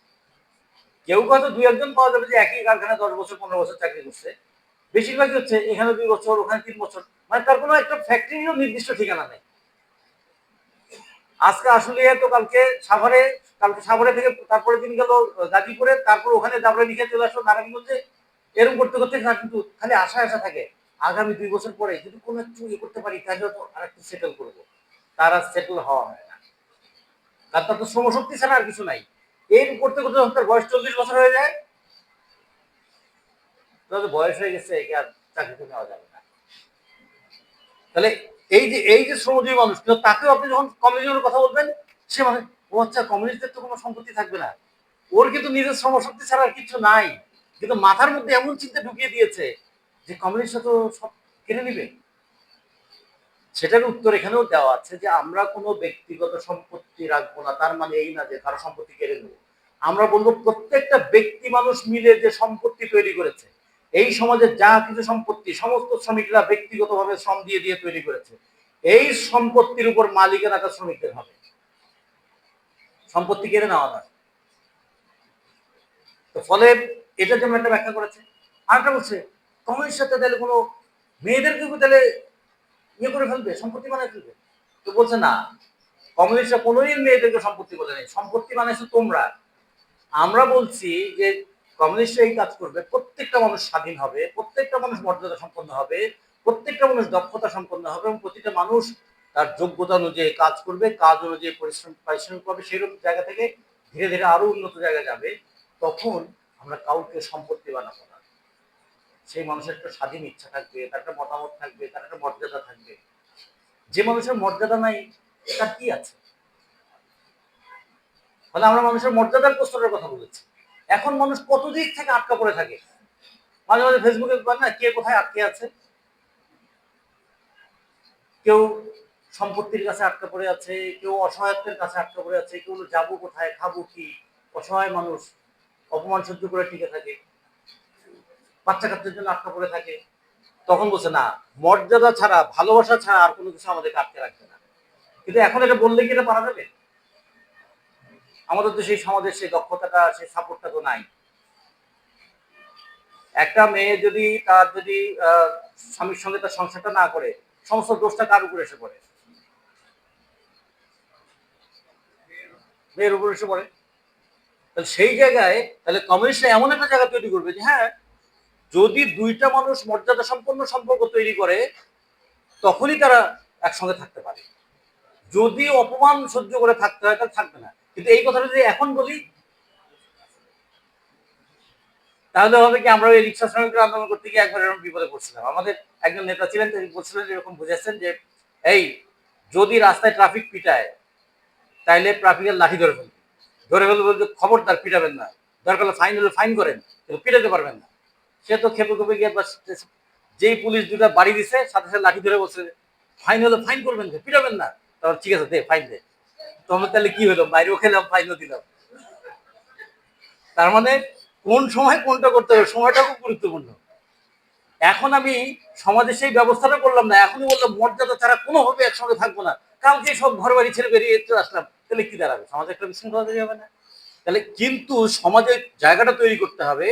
কেউ হয়তো 2-1জন পাওয়া যাবে যে একই কারখানায় 10 বছর 15 বছর চাকরি করছে, বেশিরভাগই হচ্ছে এখানে 2 বছর ওখানে 3 বছর, মানে তার কোনো একটা ফ্যাক্টরিরও নির্দিষ্ট ঠিকানা নেই। আজকে আসলে তো কালকে সাভারে, কালকে সাভারে থেকে তারপরে দিন গেল গাজীপুরে, তারপর ওখানে দাবড়ে লিখে চলে আসলো নারায়ণগঞ্জে। এরকম করতে করতে কিন্তু খালি আশা থাকে আগামী 2 বছর পরে যদি কোনো একটু ইয়ে করতে পারি তাহলে তো আর একটু সেটেল করবো। তার আর সেটেল হওয়া হয় না, কারণ তার তো শ্রমশক্তি ছাড়া আর কিছু নাই। এই করতে করতে যখন তার বয়স 40 বছর হয়ে যায়, তাহলে বয়স হয়ে গেছে, একে আর চাকরিতে নেওয়া যাবে না। তাহলে এই যে শ্রমজীবী মানুষ, কিন্তু তাকেও আপনি যখন কমিউনিজমের কথা বলবেন, সে মানে ও আচ্ছা কমিউনিস্টদের তো কোনো সম্পত্তি থাকবে না, ওর কিন্তু নিজের শ্রমশক্তি ছাড়া আর কিছু নাই, কিন্তু মাথার মধ্যে এমন চিন্তা ঢুকিয়ে দিয়েছে যে কমিউনিস্টরা তো সব কেড়ে নিবে। সেটার উত্তর এখানেও দেওয়া আছে যে আমরা কোনো ব্যক্তিগত সম্পত্তি রাখবো না, তার মানে এই না যে কারো সম্পত্তি কেড়ে নেবো। আমরা বলবো প্রত্যেকটা ব্যক্তি মানুষ মিলে যে সম্পত্তি তৈরি করেছে, এই সমাজের যা কিছু সম্পত্তি সমস্ত শ্রমিকরা ব্যক্তিগতভাবে শ্রম দিয়ে দিয়ে তৈরি করেছে, এই সম্পত্তির উপর মালিকানাটা শ্রমিকদের হবে, সম্পত্তি কেড়ে নেওয়া না। তো ফলে এটার জন্য একটা ব্যাখ্যা করেছে। আরেকটা বলছে কমিউনিস্ট সাথে তাহলে কোনো মেয়েদেরকে তাহলে ইয়ে করে ফেলবে, সম্পত্তি বানায় ফেলবে। তো বলছে না, কমিউনিস্টরা কোনোদিন মেয়েদেরকে সম্পত্তি বলে নেই, সম্পত্তি বানাইছো তোমরা। আমরা বলছি যে কমিউনিস্টরা এই কাজ করবে, প্রত্যেকটা মানুষ স্বাধীন হবে, প্রত্যেকটা মানুষ মর্যাদা সম্পন্ন হবে, প্রত্যেকটা মানুষ দক্ষতা সম্পন্ন হবে এবং প্রতিটা মানুষ তার যোগ্যতা অনুযায়ী কাজ করবে, কাজ অনুযায়ী পারিশ্রমিক পাবে, সেরকম জায়গা থেকে ধীরে ধীরে আরো উন্নত জায়গায় যাবে। তখন আমরা কাউকে সম্পত্তি বানাবো না, সেই মানুষের একটা স্বাধীন ইচ্ছা থাকবে, তার একটা মতামত থাকবে, তার একটা মর্যাদা থাকবে। যে মানুষের মর্যাদা নাই তার কি আছে? ফলে আমরা মানুষের মর্যাদার প্রশ্নের কথা বলেছি। এখন মানুষ কত দিক থেকে আটকা পড়ে থাকে, মাঝে মাঝে ফেসবুকে না কে কোথায় আটকে আছে, কেউ সম্পত্তির কাছে আটকা পড়ে আছে, কেউ অসহায়ত্বের কাছে আটকা পড়ে আছে, কেউ যাবো কোথায়, খাবো কি, অসহায় মানুষ অপমান সহ্য করে টিকে থাকে, বাচ্চা কাচ্চার জন্য আটকা পড়ে থাকে। তখন বলছে না, মর্যাদা ছাড়া ভালোবাসা ছাড়া আর কোনো কিছু আমাদেরকে আটকে রাখবে না। কিন্তু এখন এটা বললে কি এটা পারা যাবে? আমাদের তো সেই সমাজের সেই দক্ষতাটা, সেই সাপোর্টটা তো নাই। একটা মেয়ে যদি তার যদি স্বামীর সঙ্গে তার সংসারটা না করে, সমস্ত দোষটা কার উপরে এসে পড়ে? মেয়ের উপরে এসে পড়ে। তাহলে সেই জায়গায় তাহলে কমিউনিস্টরা এমন একটা জায়গা তৈরি করবে যে হ্যাঁ, যদি দুইটা মানুষ মর্যাদা সম্পন্ন সম্পর্ক তৈরি করে তখনই তারা একসঙ্গে থাকতে পারে, যদি অপমান সহ্য করে থাকতে হয় তাহলে থাকবে না। কিন্তু এই কথাটা যদি এখন বলি তাহলে হবে কি, আমরা ওই রিক্সা শ্রমিকরা আন্দোলন করতে গিয়ে একবার এরকম বিপদে পড়ছিলাম। আমাদের একজন নেতা ছিলেন, তিনি বলছিলেন এরকম বুঝেছেন যে এই যদি রাস্তায় ট্রাফিক পিটায় তাইলে ট্রাফিকের লাঠি ধরে ফেলবে, ধরে ফেলবে বলতে খবরদার পিটাবেন না, দরকার হলে ফাইন হলে ফাইন করেন, কিন্তু পিটাতে পারবেন না। সে তো খেপে খেপে গিয়ে যেই পুলিশ দুটা বাড়ি দিছে সাথে সাথে লাঠি ধরে বলছে ফাইন হলে ফাইন করবেন, পিটাবেন না। তারপর ঠিক আছে দে ফাইন দে। তো আমরা তাহলে কি হলো, বাইরেও খেলাম ফাইনও দিলাম। তার মানে কোন সময় কোনটা করতে হবে, সময়টা খুব গুরুত্বপূর্ণ। এখন আমি সমাজে সেই ব্যবস্থাটা করলাম না, এখনই বললাম মর্যাদা ছাড়া কোনোভাবে একসঙ্গে থাকবো না, কালকে সব ঘর বাড়ি ছেড়ে বেরিয়ে চলে আসলাম, তাহলে কি দাঁড়াবে? সমাজে একটা বিশৃঙ্খলা তৈরি হবে না? তাহলে কিন্তু সমাজের জায়গাটা তৈরি করতে হবে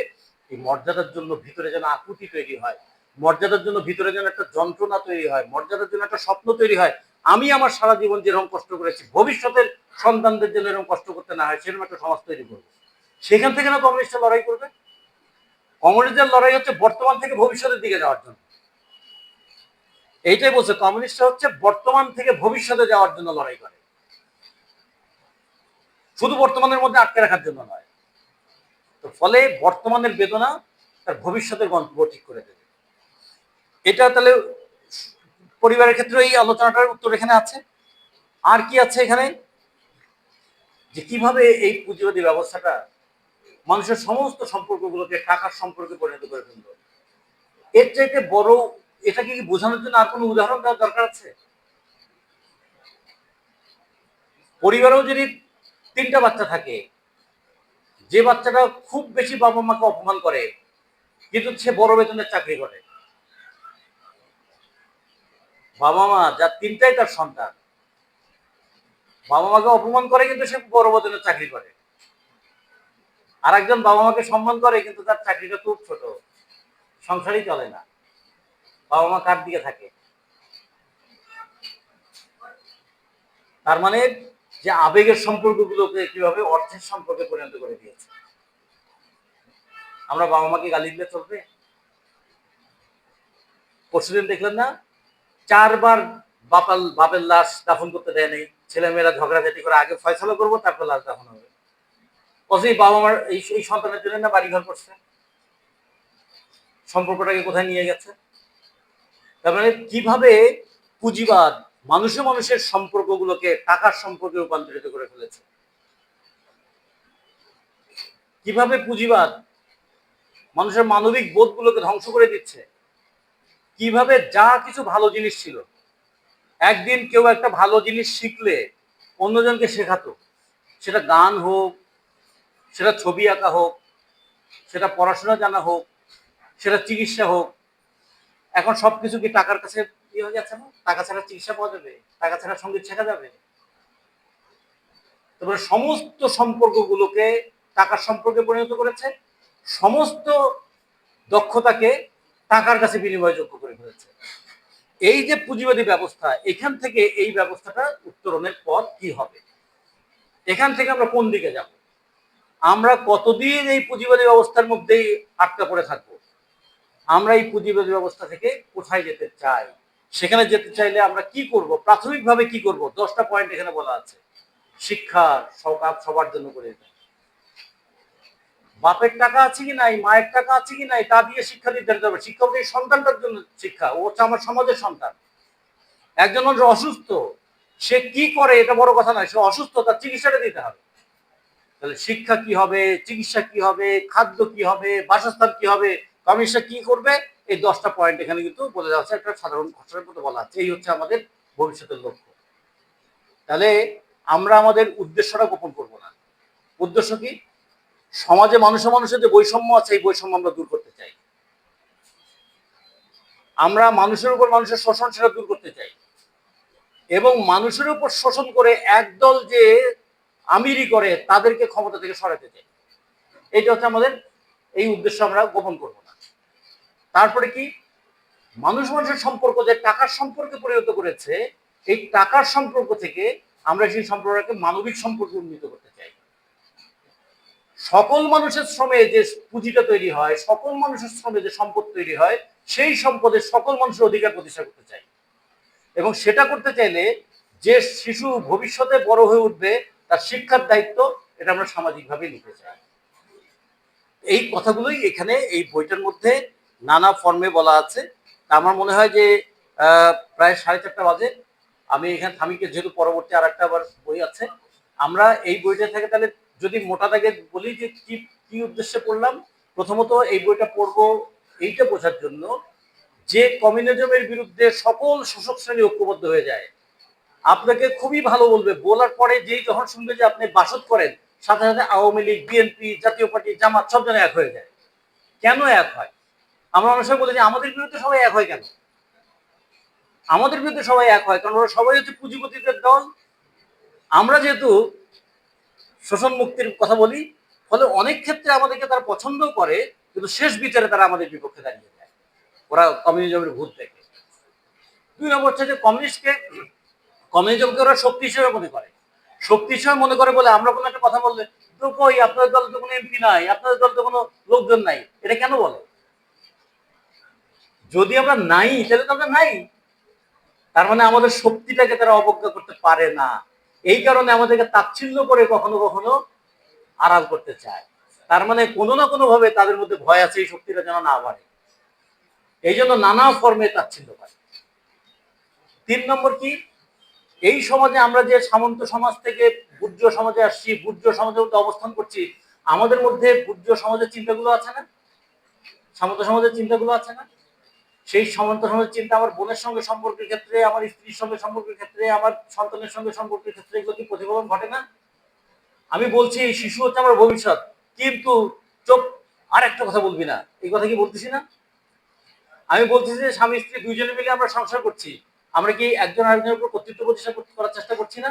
এই মর্যাদার জন্য, ভিতরে যেন আকুতি তৈরি হয় মর্যাদার জন্য ভিতরে যেন একটা যন্ত্রণা তৈরি হয়, মর্যাদার জন্য একটা স্বপ্ন তৈরি হয়, আমি আমার সারা জীবন যেরকম কষ্ট করেছি ভবিষ্যতের সন্তানদের জন্য এরকম কষ্ট করতে না হয়, সেরকম একটা সমাজ তৈরি করবো। সেখান থেকে না কমিউনিস্টরা লড়াই করবে। কমিউনিস্টদের লড়াই হচ্ছে বর্তমান থেকে ভবিষ্যতের দিকে যাওয়ার জন্য। এইটাই বলছে, কমিউনিস্টরা হচ্ছে বর্তমান থেকে ভবিষ্যতে যাওয়ার জন্য লড়াই করে, শুধু বর্তমানের মধ্যে আটকে রাখার জন্য নয়। তো ফলে বর্তমানের বেদনা তার ভবিষ্যতের গন্তব্য ঠিক করে দেবে। এটা তাহলে পরিবারের ক্ষেত্রে এই আলোচনাটার উত্তর এখানে আছে। আর কি আছে এখানে, যে কিভাবে এই পুঁজিবাদী ব্যবস্থাটা মানুষের সমস্ত সম্পর্কগুলোকে টাকার সম্পর্কে পরিণত করে ফেললো। এর চাইতে বড়, এটাকে কি বোঝানোর জন্য আর কোনো উদাহরণ দেওয়ার দরকার আছে? পরিবারেও যদি 3টা বাচ্চা থাকে, যে বাচ্চাটা খুব বেশি বাবা মাকে অপমান করে কিন্তু সে বড় বেতনের চাকরি করে, বাবা মা যার 3টাই তার সন্তান, বাবা মাকে অপমান করে কিন্তু সে বড় বেতনের চাকরি করে। আর একজন বাবা মাকে সম্মান করে কিন্তু তার চাকরিটা খুব ছোট, সংসারই চলে না, বাবা মা কার দিকে থাকে? তার মানে যে আবেগের সম্পর্কগুলোকে কিভাবে অর্থের সম্পর্কে পরিণত করে দিয়েছে। আমরা বাবা মাকে গালি দিলে চলবে? পরশুদিন দেখলেন না, 4বার বাপের লাশ দাফন করতে দেয় নেই, ছেলেমেয়েরা ঝগড়াঝাটি করে আগে ফয়সালা করবো তারপর লাশ দাফন হবে। অথচ বাবা মার এই সন্তানের জন্য না বাড়িঘর করছে, সম্পর্কটাকে কোথায় নিয়ে গেছে? তার মানে কিভাবে পুঁজিবাদ মানুষের সম্পর্কগুলোকে টাকার সম্পর্কে রূপান্তরিত করে ফেলেছে, কিভাবে পুঁজিবাদ মানুষের মানবিক বোধগুলোকে ধ্বংস করে দিচ্ছে, কিভাবে যা কিছু ভালো জিনিস ছিল, একদিন কেউ একটা ভালো জিনিস শিখলে অন্যজনকে শেখাতো, সেটা গান হোক, সেটা ছবি আঁকা হোক, সেটা পড়াশোনা জানা হোক, সেটা চিকিৎসা হোক, এখন সবকিছু কি টাকার কাছে ইয়ে হয়ে যাচ্ছে না? টাকা ছাড়া চিকিৎসা পাওয়া যাবে, টাকা ছাড়া সঙ্গীত শেখা যাবে। তারপরে সমস্ত সম্পর্কগুলোকে টাকার সম্পর্কে পরিণত করেছে, সমস্ত দক্ষতাকে টাকার কাছে বিনিময়যোগ্য করে ফেলেছে। এই যে পুঁজিবাদী ব্যবস্থা, এখান থেকে এই ব্যবস্থাটা উত্তরণের পথ কি হবে, এখান থেকে আমরা কোন দিকে যাব, আমরা কতদিন এই পুঁজিবাদী ব্যবস্থার মধ্যেই আটকা পড়ে থাকবো, আমরা এই পুঁজিবাদী ব্যবস্থা থেকে কোথায় যেতে চাই, সেখানে যেতে চাইলে আমরা কি করব, প্রাথমিকভাবে কি করব, 10টা পয়েন্ট এখানে বলা আছে। শিক্ষা সবার জন্য করে দিতে, বাপের টাকা আছে কি নাই, মায়ের টাকা আছে কি নাই, তা দিয়ে শিক্ষা দিতে হবে। শিক্ষা হচ্ছে সন্তানটার জন্য শিক্ষা, ও হচ্ছে আমার সমাজের সন্তান। একজন মানুষ অসুস্থ, সে কি করে এটা বড় কথা নয়, সে অসুস্থ, তার চিকিৎসাটা দিতে হবে। তাহলে শিক্ষা কি হবে, চিকিৎসা কি হবে, খাদ্য কি হবে, বাসস্থান কি হবে, কমিশন কি করবে, এই 10টা পয়েন্ট এখানে কিন্তু বলে যাচ্ছে, একটা সাধারণ খসড়ার মতো বলা আছে। এই হচ্ছে আমাদের ভবিষ্যতের লক্ষ্য। তাহলে আমরা আমাদের উদ্দেশ্যটা গোপন করব না। উদ্দেশ্য কি? সমাজে মানুষের যে বৈষম্য আছে, এই বৈষম্য আমরা দূর করতে চাই। আমরা মানুষের উপর মানুষের শোষণ সেটা দূর করতে চাই, এবং মানুষের উপর শোষণ করে একদল যে আমিরি করে তাদেরকে ক্ষমতা থেকে সরাতে চাই। এইটা হচ্ছে আমাদের এই উদ্দেশ্য, আমরা গোপন করব না। তারপরে কি, মানুষের সম্পর্ক যে টাকার সম্পর্কে পরিণত করেছে, এই টাকার সম্পর্ক থেকে আমরা সেই সম্পর্ককে মানবিক সম্পর্কে উন্নীত করতে চাই। সকল মানুষের শ্রমে যে পুঁজিটা তৈরি হয়, সকল মানুষের শ্রমে যে সম্পদ তৈরি হয়, সেই সম্পদের সকল মানুষের অধিকার প্রতিষ্ঠা করতে চাই। এবং সেটা করতে চাইলে যে শিশু ভবিষ্যতে বড় হয়ে উঠবে, তার শিক্ষার দায়িত্ব, এটা আমরা সামাজিকভাবে নিতে চাই। এই কথাগুলোই এখানে এই বইটার মধ্যে নানা ফর্মে বলা আছে। আমার মনে হয় যে প্রায় 4:30 বাজে, আমি এখানে থামিকে, যেহেতু পরবর্তী আর একটা আবার বই আছে, আমরা এই বইটা থেকে তাহলে যদি মোটা দাগে বলি যে কি কি উদ্দেশ্যে পড়লাম। প্রথমত এই বইটা পড়বো এইটা বোঝার জন্য যে কমিউনিজমের বিরুদ্ধে সকল শোষক শ্রেণী ঐক্যবদ্ধ হয়ে যায়, আপনাকে খুবই ভালো বলবে, বলার পরে যেই যখন শুনবে যে আপনি বাসদ করেন, সাথে সাথে আওয়ামী লীগ, বিএনপি, জাতীয় পার্টি, জামাত সব জনে এক হয়ে যায়। কেন এক হয়? আমরা অনেক সময় বলি যে আমাদের বিরুদ্ধে সবাই এক হয় কেন? আমাদের বিরুদ্ধে সবাই এক হয় কারণ ওরা সবাই হচ্ছে পুঁজিপতিদের দল। আমরা যেহেতু শোষণ মুক্তির কথা বলি, ফলে অনেক ক্ষেত্রে আমাদেরকে তারা পছন্দ করে, কিন্তু শেষ বিচারে তারা আমাদের বিপক্ষে দাঁড়িয়ে যায়। ওরা কমিউনিজমের ভূত দেখে। 2 নম্বর হচ্ছে যে কমিউনিজমকে ওরা শক্তি হিসেবে মনে করে। শক্তি হিসেবে মনে করে বলে আমরা কোনো একটা কথা বললে, তো কই আপনাদের দলে তো কোনো এমপি নাই, আপনাদের দলে তো কোনো লোকজন নাই, এটা কেন বলে? যদি আমরা নাই তাহলে তো আমরা নাই, তার মানে আমাদের শক্তিটাকে তারা অবজ্ঞা করতে পারে না। এই কারণে আমাদেরকে তাচ্ছিল্য করে কখনো কখনো আড়াল করতে চায়। তার মানে কোনো না কোনো ভাবে তাদের মধ্যে ভয় আছে এই শক্তিটা যেন না বাড়ে, এই জন্য নানা ফর্মে তাচ্ছিল্য করে। 3 নম্বর কি, এই সমাজে আমরা যে সামন্ত সমাজ থেকে বুর্জ সমাজে আসছি, বুর্জ সমাজের মধ্যে অবস্থান করছি, আমাদের মধ্যে বুর্জ সমাজের চিন্তাগুলো আছে না, সামন্ত সমাজের চিন্তাগুলো আছে না? সেই সামন্ত সমাজের চিন্তা আমার বোনের সঙ্গে সম্পর্কের ক্ষেত্রে, আমার স্ত্রীর সঙ্গে সম্পর্কের ক্ষেত্রে, আমার সন্তানের সঙ্গে সম্পর্কের ক্ষেত্রে এগুলো কি প্রতিফলন ঘটে না? আমি বলছি এই শিশু হচ্ছে আমার ভবিষ্যৎ, কিন্তু চোখ আর একটা কথা বলবি না, এই কথা কি বলতেছি না? আমি বলতেছি যে স্বামী স্ত্রী দুইজনে মিলে আমরা সংসার করছি, আমরা কি একজন আরেকজনের উপর কর্তৃত্ব প্রতিষ্ঠা করার চেষ্টা করছি না?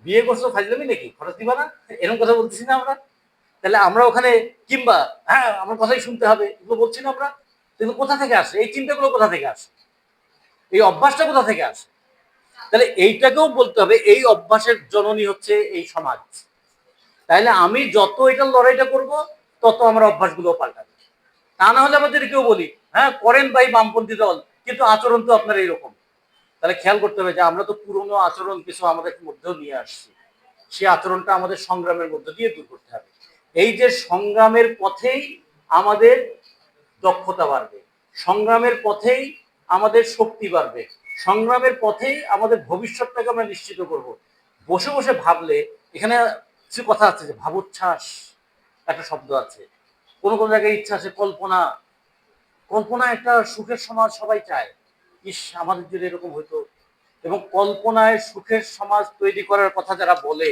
বিয়ে করছো ফাজলামি নাকি, খরচ দিবা না, এরকম কথা বলতেছি না আমরা? তাহলে আমরা ওখানে, কিংবা হ্যাঁ আমার কথাই শুনতে হবে, এগুলো বলছি না আমরা? কিন্তু কোথা থেকে আসে এই চিন্তাগুলো, কোথা থেকে আসে এই অভ্যাসটা, কোথা থেকে আসে? তাহলে এইটাকেও বলতে হবে, এই অভ্যাসের জননী হচ্ছে এই সমাজ। তাইলে আমি যত এটা লড়াইটা করব, তত আমরা অভ্যাসগুলো পাল্টাবো। তা না হলে আমরা যদি কেউ বলি হ্যাঁ করেন ভাই বামপন্থী দল, কিন্তু আচরণ তো আপনার এইরকম, তাহলে খেয়াল করতে হবে যে আমরা তো পুরনো আচরণ কিছু আমাদের মধ্যেও নিয়ে আসছি, সেই আচরণটা আমাদের সংগ্রামের মধ্যে দিয়ে দূর করতে হবে। এই যে সংগ্রামের পথেই আমাদের দক্ষতা বাড়বে, সংগ্রামের পথেই আমাদের শক্তি বাড়বে, সংগ্রামের পথেই আমাদের ভবিষ্যৎটাকে আমরা নিশ্চিত করব। বসে বসে ভাবলে, এখানে কিছু কথা আছে যে ভাবোচ্ছ্বাস একটা শব্দ আছে, কোন কোন জায়গায় ইচ্ছা আছে কল্পনা, কল্পনা একটা সুখের সমাজ সবাই চায়, ইস আমাদের যদি এরকম হতো। এবং কল্পনায় সুখের সমাজ তৈরি করার কথা যারা বলে,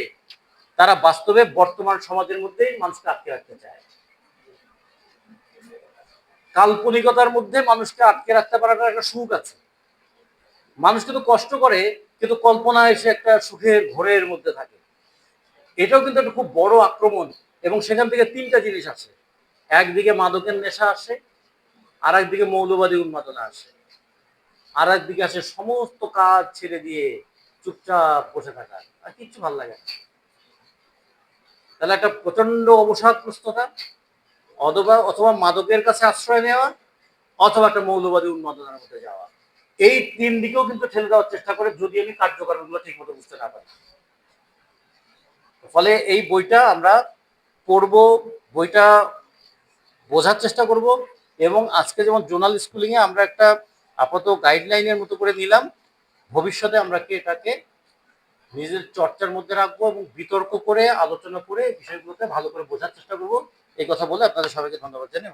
তারা বাস্তবে বর্তমান সমাজের মধ্যেই মানুষকে আটকে রাখতে চায়। কাল্পনিকতার মধ্যে মানুষকে আটকে রাখতে পারার একটা সুখ আছে, মানুষ কিন্তু কষ্ট করে, কিন্তু কল্পনায় এসে একটা সুখের ঘোরের মধ্যে থাকে। এটাও কিন্তু একটা খুব বড় আক্রমণ। এবং সেখান থেকে 3টা জিনিস আসে, একদিকে মাদকের নেশা আসে, আর একদিকে মৌলবাদী উন্মাদনা আসে, আর একদিকে আসে সমস্ত কাজ ছেড়ে দিয়ে চুপচাপ বসে থাকা, আর কিচ্ছু ভালো লাগে না। তাহলে একটা প্রচন্ড অবসাদগ্রস্ততা, অথবা অথবা মাদকের কাছে আশ্রয় নেওয়া, অথবা একটা মৌলবাদী উন্মাদনার মধ্যে যাওয়া। এই 3 দিকেও কিন্তু ঠেলে দেওয়ার চেষ্টা করে, যদি আমি কার্যকারণগুলো ঠিক মতো বুঝতে না পারি। ফলে এই বইটা আমরা পড়বো, বইটা বোঝার চেষ্টা করব, এবং আজকে যেমন জোনাল স্কুলিং এ আমরা একটা আপাতত গাইডলাইনের মতো করে নিলাম, ভবিষ্যতে আমরা কি এটাকে নিজের চর্চার মধ্যে রাখবো এবং বিতর্ক করে আলোচনা করে বিষয়গুলোতে ভালো করে বোঝার চেষ্টা করব। এই কথা বলে আপনাদের সবাইকে ধন্যবাদ জানিয়ে